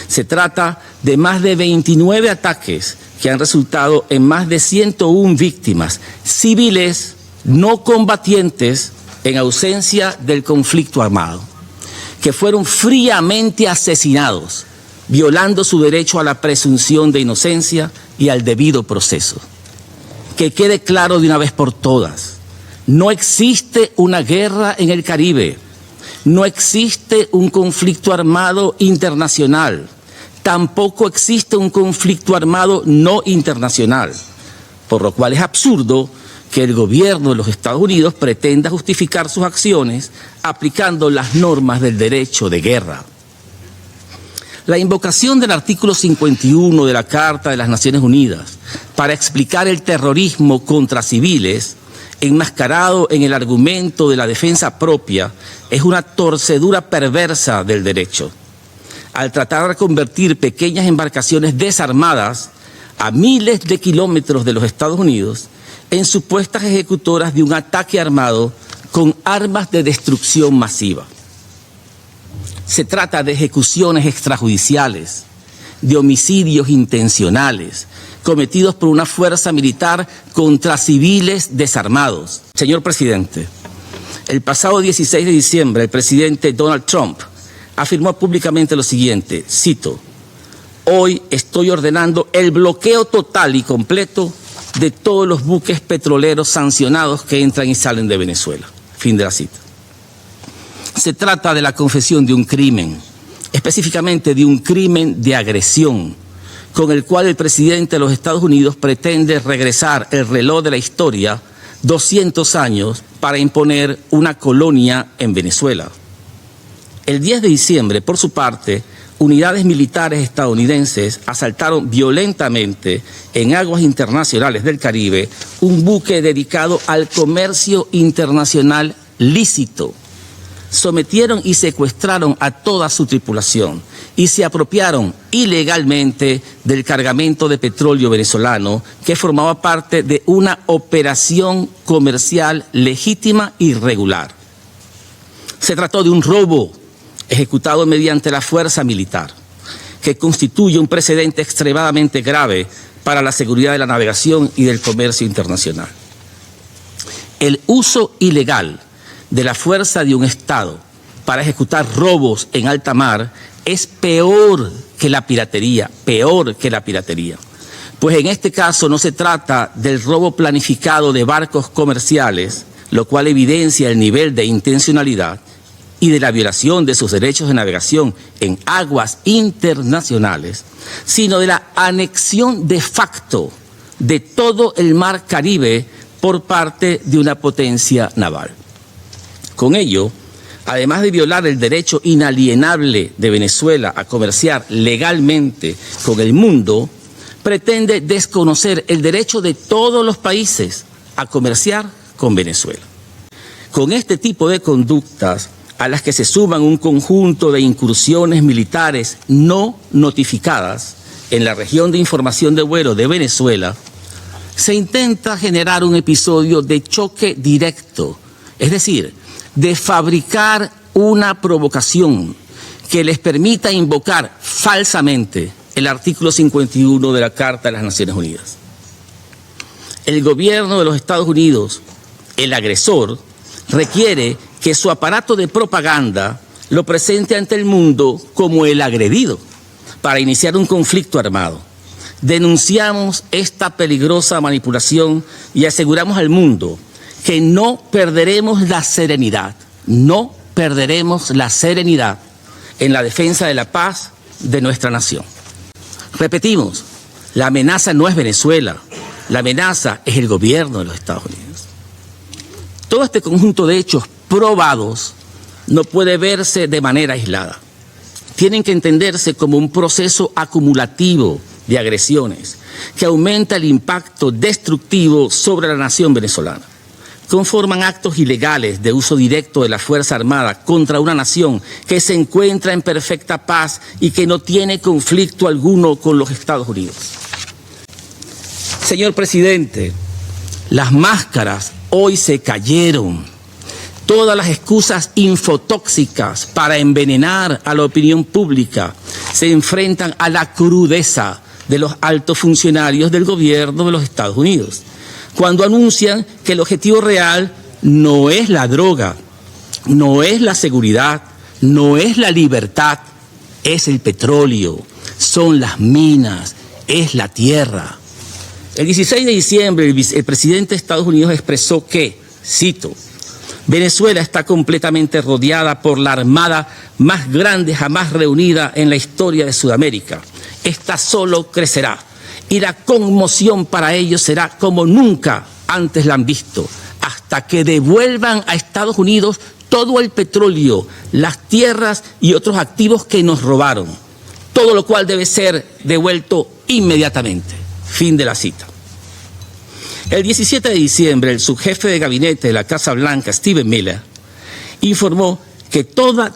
V: Se trata de más de 29 ataques que han resultado en más de 101 víctimas civiles no combatientes en ausencia del conflicto armado, que fueron fríamente asesinados, violando su derecho a la presunción de inocencia y al debido proceso. Que quede claro de una vez por todas, no existe una guerra en el Caribe, no existe un conflicto armado internacional, tampoco existe un conflicto armado no internacional, por lo cual es absurdo que el gobierno de los Estados Unidos pretenda justificar sus acciones aplicando las normas del derecho de guerra. La invocación del artículo 51 de la Carta de las Naciones Unidas para explicar el terrorismo contra civiles, enmascarado en el argumento de la defensa propia, es una torcedura perversa del derecho, al tratar de convertir pequeñas embarcaciones desarmadas a miles de kilómetros de los Estados Unidos en supuestas ejecutoras de un ataque armado con armas de destrucción masiva. Se trata de ejecuciones extrajudiciales, de homicidios intencionales, cometidos por una fuerza militar contra civiles desarmados. Señor presidente, el pasado 16 de diciembre, el presidente Donald Trump afirmó públicamente lo siguiente, cito: "Hoy estoy ordenando el bloqueo total y completo de todos los buques petroleros sancionados que entran y salen de Venezuela". Fin de la cita. Se trata de la confesión de un crimen, específicamente de un crimen de agresión, con el cual el presidente de los Estados Unidos pretende regresar el reloj de la historia 200 años para imponer una colonia en Venezuela. El 10 de diciembre, por su parte, unidades militares estadounidenses asaltaron violentamente en aguas internacionales del Caribe un buque dedicado al comercio internacional lícito. Sometieron y secuestraron a toda su tripulación y se apropiaron ilegalmente del cargamento de petróleo venezolano que formaba parte de una operación comercial legítima y regular. Se trató de un robo ejecutado mediante la fuerza militar, que constituye un precedente extremadamente grave para la seguridad de la navegación y del comercio internacional. El uso ilegal de la fuerza de un Estado para ejecutar robos en alta mar es peor que la piratería, pues en este caso no se trata del robo planificado de barcos comerciales, lo cual evidencia el nivel de intencionalidad y de la violación de sus derechos de navegación en aguas internacionales, sino de la anexión de facto de todo el mar Caribe por parte de una potencia naval. Con ello, además de violar el derecho inalienable de Venezuela a comerciar legalmente con el mundo, pretende desconocer el derecho de todos los países a comerciar con Venezuela. Con este tipo de conductas, a las que se suman un conjunto de incursiones militares no notificadas en la región de información de vuelo de Venezuela, se intenta generar un episodio de choque directo, es decir, de fabricar una provocación que les permita invocar falsamente el artículo 51 de la Carta de las Naciones Unidas. El gobierno de los Estados Unidos, el agresor, requiere que su aparato de propaganda lo presente ante el mundo como el agredido para iniciar un conflicto armado. Denunciamos esta peligrosa manipulación y aseguramos al mundo que no perderemos la serenidad en la defensa de la paz de nuestra nación. Repetimos, la amenaza no es Venezuela, la amenaza es el gobierno de los Estados Unidos. Todo este conjunto de hechos probados no puede verse de manera aislada. Tienen que entenderse como un proceso acumulativo de agresiones que aumenta el impacto destructivo sobre la nación venezolana. Conforman actos ilegales de uso directo de la Fuerza Armada contra una nación que se encuentra en perfecta paz y que no tiene conflicto alguno con los Estados Unidos. Señor presidente, las máscaras hoy se cayeron. Todas las excusas infotóxicas para envenenar a la opinión pública se enfrentan a la crudeza de los altos funcionarios del gobierno de los Estados Unidos, cuando anuncian que el objetivo real no es la droga, no es la seguridad, no es la libertad, es el petróleo, son las minas, es la tierra. El 16 de diciembre el presidente de Estados Unidos expresó que, cito, Venezuela está completamente rodeada por la armada más grande jamás reunida en la historia de Sudamérica. Esta solo crecerá y la conmoción para ellos será como nunca antes la han visto, hasta que devuelvan a Estados Unidos todo el petróleo, las tierras y otros activos que nos robaron, todo lo cual debe ser devuelto inmediatamente. Fin de la cita. El 17 de diciembre, el subjefe de gabinete de la Casa Blanca, Stephen Miller, informó que toda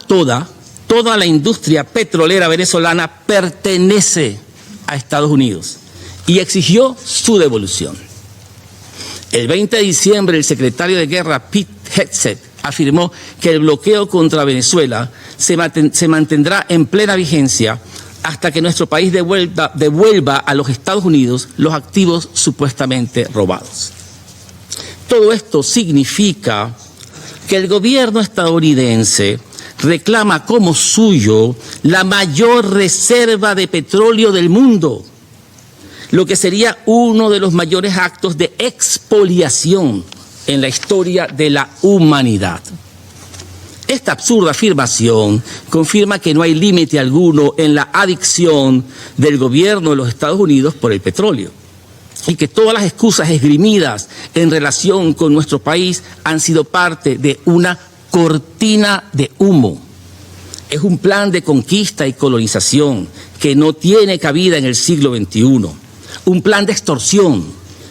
V: la industria petrolera venezolana pertenece a Estados Unidos y exigió su devolución. El 20 de diciembre, el secretario de Guerra, Pete Hegseth, afirmó que el bloqueo contra Venezuela se mantendrá en plena vigencia hasta que nuestro país devuelva a los Estados Unidos los activos supuestamente robados. Todo esto significa que el gobierno estadounidense reclama como suyo la mayor reserva de petróleo del mundo, lo que sería uno de los mayores actos de expoliación en la historia de la humanidad. Esta absurda afirmación confirma que no hay límite alguno en la adicción del gobierno de los Estados Unidos por el petróleo y que todas las excusas esgrimidas en relación con nuestro país han sido parte de una cortina de humo. Es un plan de conquista y colonización que no tiene cabida en el siglo XXI. Un plan de extorsión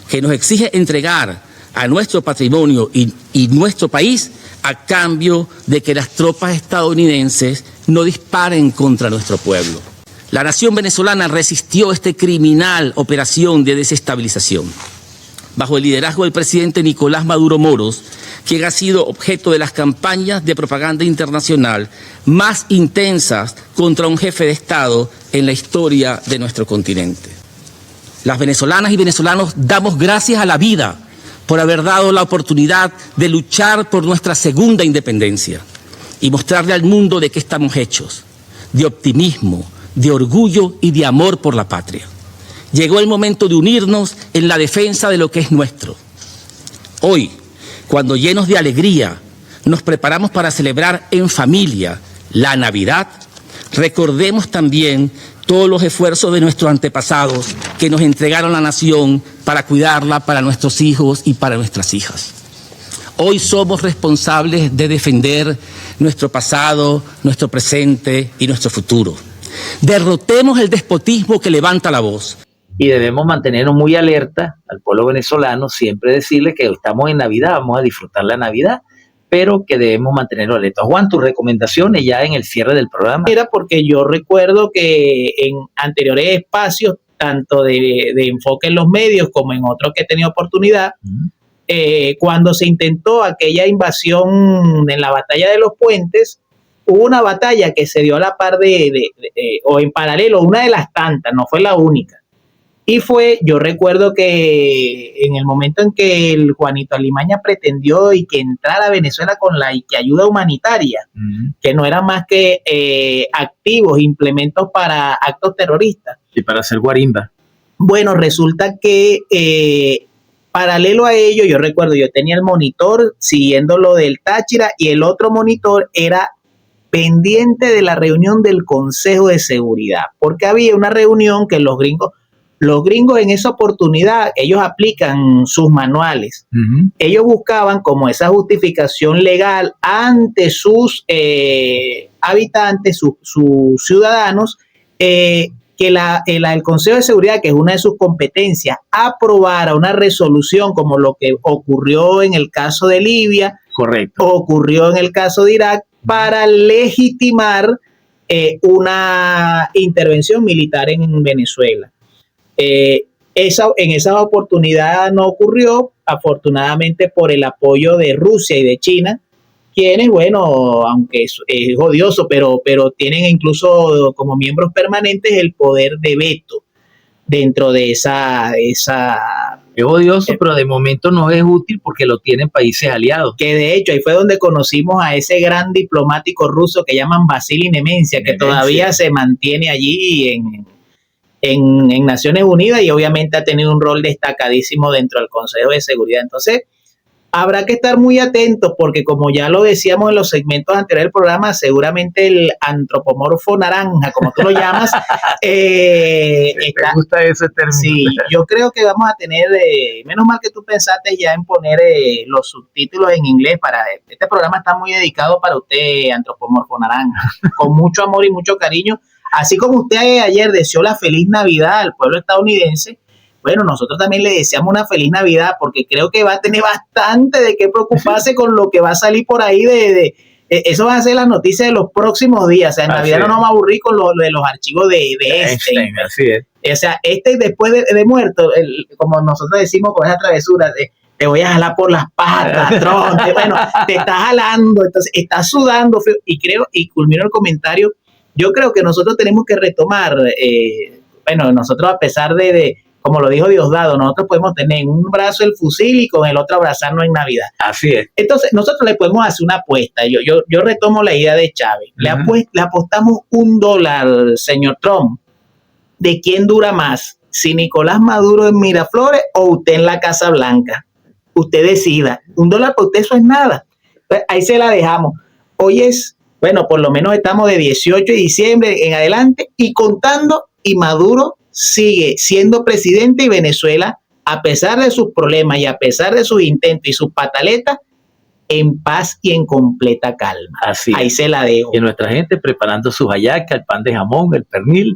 V: que nos exige entregar a nuestro patrimonio y nuestro país a cambio de que las tropas estadounidenses no disparen contra nuestro pueblo. La nación venezolana resistió esta criminal operación de desestabilización. Bajo el liderazgo del presidente Nicolás Maduro Moros, quien ha sido objeto de las campañas de propaganda internacional más intensas contra un jefe de Estado en la historia de nuestro continente. Las venezolanas y venezolanos damos gracias a la vida por haber dado la oportunidad de luchar por nuestra segunda independencia y mostrarle al mundo de qué estamos hechos, de optimismo, de orgullo y de amor por la patria. Llegó el momento de unirnos en la defensa de lo que es nuestro. Hoy, cuando llenos de alegría nos preparamos para celebrar en familia la Navidad, recordemos también todos los esfuerzos de nuestros antepasados que nos entregaron la nación para cuidarla para nuestros hijos y para nuestras hijas. Hoy somos responsables de defender nuestro pasado, nuestro presente y nuestro futuro. Derrotemos el despotismo que levanta la voz.
B: Y debemos mantenernos muy alerta al pueblo venezolano, siempre decirle que estamos en Navidad, vamos a disfrutar la Navidad, pero que debemos mantenernos alerta. Juan, tus recomendaciones ya en el cierre del programa.
E: Era porque yo recuerdo que en anteriores espacios, tanto de enfoque en los medios como en otros que he tenido oportunidad, cuando se intentó aquella invasión en la batalla de los puentes, hubo una batalla que se dio a la par o en paralelo, una de las tantas, no fue la única. Y yo recuerdo que en el momento en que el Juanito Alimaña pretendió y que entrara a Venezuela con la ayuda humanitaria, que no eran más que activos, implementos para actos terroristas.
B: Y para hacer guarimba.
E: Bueno, resulta que paralelo a ello, yo recuerdo, yo tenía el monitor siguiendo lo del Táchira y el otro monitor era pendiente de la reunión del Consejo de Seguridad, porque había una reunión que los gringos en esa oportunidad, ellos aplican sus manuales. Ellos buscaban como esa justificación legal ante sus habitantes, sus ciudadanos, que el Consejo de Seguridad, que es una de sus competencias, aprobara una resolución como lo que ocurrió en el caso de Libia,
B: correcto,
E: ocurrió en el caso de Irak, para legitimar una intervención militar en Venezuela. En esa oportunidad no ocurrió, afortunadamente por el apoyo de Rusia y de China, quienes, bueno, aunque es odioso, pero tienen incluso como miembros permanentes el poder de veto dentro de esa
B: es odioso, pero de momento no es útil porque lo tienen países aliados.
E: Que de hecho ahí fue donde conocimos a ese gran diplomático ruso que llaman Vasily Nemencia, que todavía se mantiene allí en Naciones Unidas y obviamente ha tenido un rol destacadísimo dentro del Consejo de Seguridad. Entonces, habrá que estar muy atentos porque, como ya lo decíamos en los segmentos anteriores del programa, seguramente el antropomorfo naranja, como tú lo llamas,
B: me gusta ese término.
E: Sí, yo creo que vamos a tener, menos mal que tú pensaste ya en poner los subtítulos en inglés. Este programa está muy dedicado para usted, antropomorfo naranja, con mucho amor y mucho cariño. Así como usted ayer deseó la feliz Navidad al pueblo estadounidense, bueno, nosotros también le deseamos una feliz Navidad porque creo que va a tener bastante de qué preocuparse con lo que va a salir por ahí eso va a ser las noticias de los próximos días. O sea, en Navidad no nos vamos a aburrir con lo de los archivos de Einstein.
B: Así es.
E: O sea, después de muerto, como nosotros decimos con esa travesura, te voy a jalar por las patas, Trump, bueno, te está jalando, entonces estás sudando feo. Y culmino el comentario, yo creo que nosotros tenemos que retomar, nosotros a pesar de como lo dijo Diosdado, nosotros podemos tener en un brazo el fusil y con el otro abrazarnos en Navidad.
B: Así es.
E: Entonces, nosotros le podemos hacer una apuesta. Yo retomo la idea de Chávez. Le apostamos $1, señor Trump. ¿De quién dura más? Si Nicolás Maduro en Miraflores o usted en la Casa Blanca. Usted decida. $1 para usted eso es nada. Entonces, ahí se la dejamos. Hoy es, por lo menos estamos de 18 de diciembre en adelante y contando, y Maduro sigue siendo presidente y Venezuela, a pesar de sus problemas y a pesar de sus intentos y sus pataletas, en paz y en completa calma.
B: Así
E: ahí
B: es.
E: Se la dejo.
B: Y nuestra gente preparando sus hallacas, el pan de jamón, el pernil,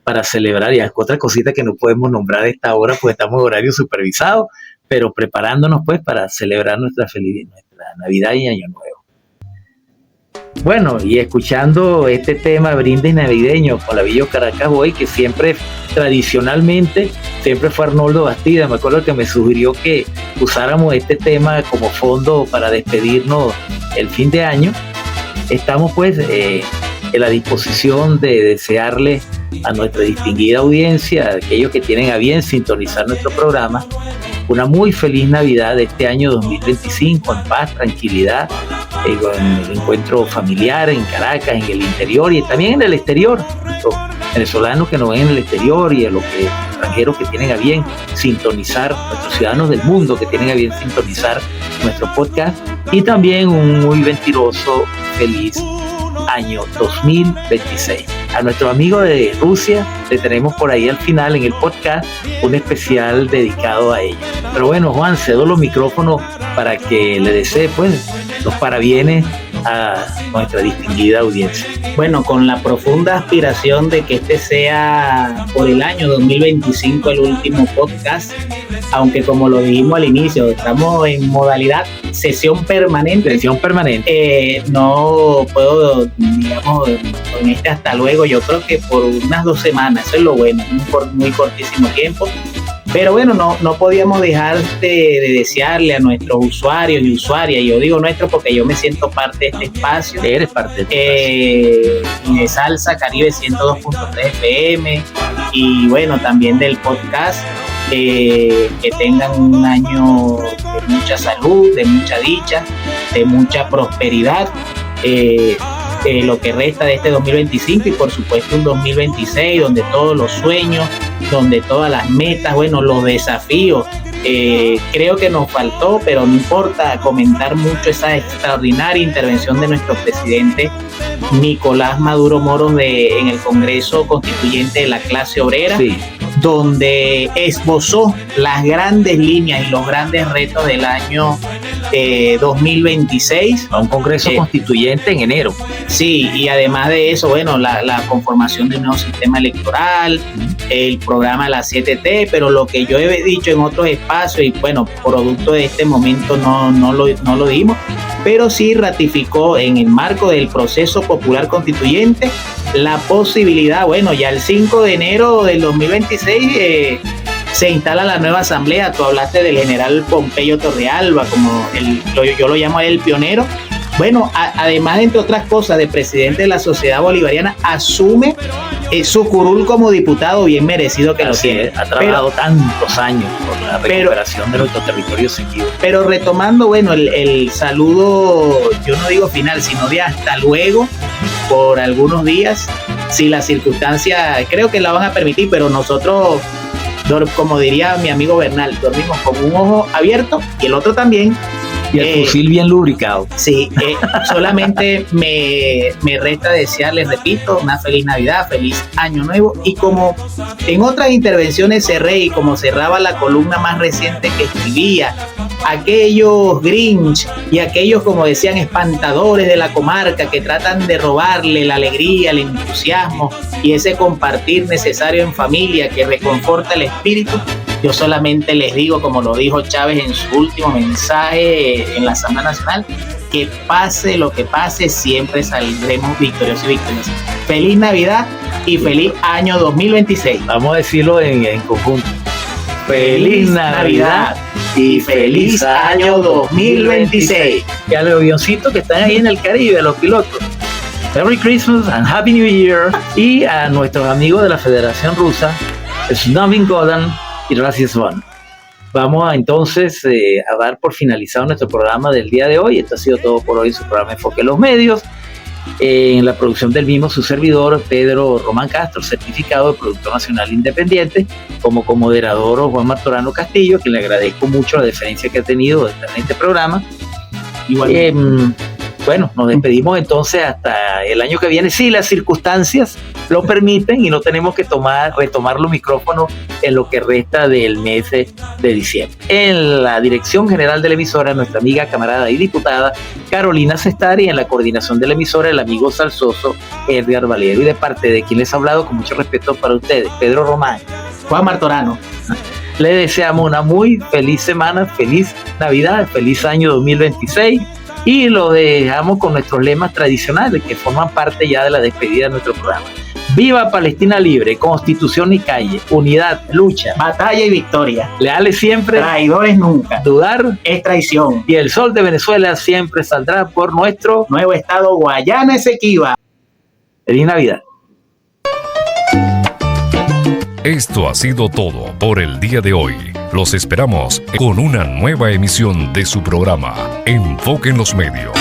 B: para celebrar, y otra cosita que no podemos nombrar a esta hora, pues estamos en horario supervisado, pero preparándonos pues para celebrar nuestra Navidad y Año Nuevo. Bueno, y escuchando este tema brindis navideño con la Villo Caracas Boy, que tradicionalmente fue Arnoldo Bastida. Me acuerdo que me sugirió que usáramos este tema como fondo para despedirnos el fin de año. Estamos pues en la disposición de desearle a nuestra distinguida audiencia, a aquellos que tienen a bien sintonizar nuestro programa, una muy feliz Navidad de este año 2025, en paz, tranquilidad, en el encuentro familiar en Caracas, en el interior y también en el exterior. Los venezolanos que nos ven en el exterior y a los extranjeros que tienen a bien sintonizar, nuestros ciudadanos del mundo que tienen a bien sintonizar nuestro podcast, y también un muy venturoso, feliz año 2026. A nuestro amigo de Rusia le tenemos por ahí al final en el podcast un especial dedicado a ella. Pero bueno, Juan, cedo los micrófonos para que le desee pues los parabienes a nuestra distinguida audiencia.
E: Bueno, con la profunda aspiración de que este sea por el año 2025 el último podcast, aunque como lo dijimos al inicio, estamos en modalidad sesión permanente. No puedo, digamos, con este hasta luego, yo creo que por unas 2 semanas, eso es lo bueno, muy cortísimo tiempo. Pero bueno, no podíamos dejar de desearle a nuestros usuarios y usuarias, y yo digo nuestro porque yo me siento parte de este espacio.
B: Eres parte de
E: y de Salsa Caribe 102.3 FM, y bueno, también del podcast. Que tengan un año de mucha salud, de mucha dicha, de mucha prosperidad, lo que resta de este 2025 y por supuesto un 2026 donde todos los sueños, donde todas las metas, los desafíos, creo que nos faltó, pero no importa, comentar mucho esa extraordinaria intervención de nuestro presidente Nicolás Maduro Moros en el Congreso Constituyente de la Clase Obrera.
B: Sí.
E: Donde esbozó las grandes líneas y los grandes retos del año 2026.
B: A un Congreso Constituyente en enero.
E: Sí, y además de eso, la conformación de un nuevo sistema electoral, el programa de la 7T, pero lo que yo he dicho en otros espacios, y producto de este momento no lo dimos, pero sí ratificó en el marco del proceso popular constituyente la posibilidad, ya el 5 de enero del 2026 se instala la nueva asamblea. Tú hablaste del general Pompeyo Torrealba, como yo lo llamo a él el pionero. Bueno, además, entre otras cosas, de presidente de la Sociedad Bolivariana, asume su curul como diputado, bien merecido que lo tiene.
B: Ha trabajado tantos años por la recuperación de nuestro territorio seguido.
E: Pero retomando, bueno, el saludo, yo no digo final, sino de hasta luego por algunos días, si las circunstancias creo que la van a permitir, pero nosotros, como diría mi amigo Bernal, dormimos con un ojo abierto y el otro también.
B: Y el fusil bien lubricado.
E: Sí, solamente me resta desearles, repito, una feliz Navidad, feliz Año Nuevo. Y como en otras intervenciones cerré y como cerraba la columna más reciente que escribía, aquellos Grinch y aquellos, como decían, espantadores de la comarca que tratan de robarle la alegría, el entusiasmo y ese compartir necesario en familia que reconforta el espíritu, yo solamente les digo, como lo dijo Chávez en su último mensaje en la Asamblea Nacional, que pase lo que pase, siempre saldremos victoriosos y victoriosos. Feliz Navidad y feliz año 2026.
B: Vamos a decirlo en conjunto.
E: Feliz Navidad y feliz año 2026.
B: Y a los avioncitos que están ahí en el Caribe, a los pilotos. Merry Christmas and Happy New Year. Y a nuestros amigos de la Federación Rusa, Snovin Godan y gracias, Juan. Vamos entonces a dar por finalizado nuestro programa del día de hoy. Esto ha sido todo por hoy en su programa Enfoque en los Medios. En la producción del mismo, su servidor, Pedro Román Castro, certificado de productor nacional independiente, como comoderador Juan Martorano Castillo, que le agradezco mucho la deferencia que ha tenido de estar en este programa. Bueno, nos despedimos entonces hasta el año que viene, si las circunstancias lo permiten y no tenemos que retomar los micrófonos en lo que resta del mes de diciembre. En la dirección general de la emisora, nuestra amiga, camarada y diputada Carolina Cestari, y en la coordinación de la emisora, el amigo salsoso Edgar Valero. Y de parte de quien les ha hablado, con mucho respeto para ustedes, Pedro Román,
E: Juan Martorano,
B: le deseamos una muy feliz semana, feliz Navidad, feliz año 2026. Y lo dejamos con nuestros lemas tradicionales que forman parte ya de la despedida de nuestro programa. Viva Palestina libre, Constitución y calle, unidad, lucha,
E: batalla y victoria.
B: Leales siempre,
E: traidores nunca.
B: Dudar
E: es traición.
B: Y el sol de Venezuela siempre saldrá por nuestro
E: nuevo estado Guayana Esequiba.
B: Feliz Navidad.
A: Esto ha sido todo por el día de hoy. Los esperamos con una nueva emisión de su programa Enfoque en los Medios.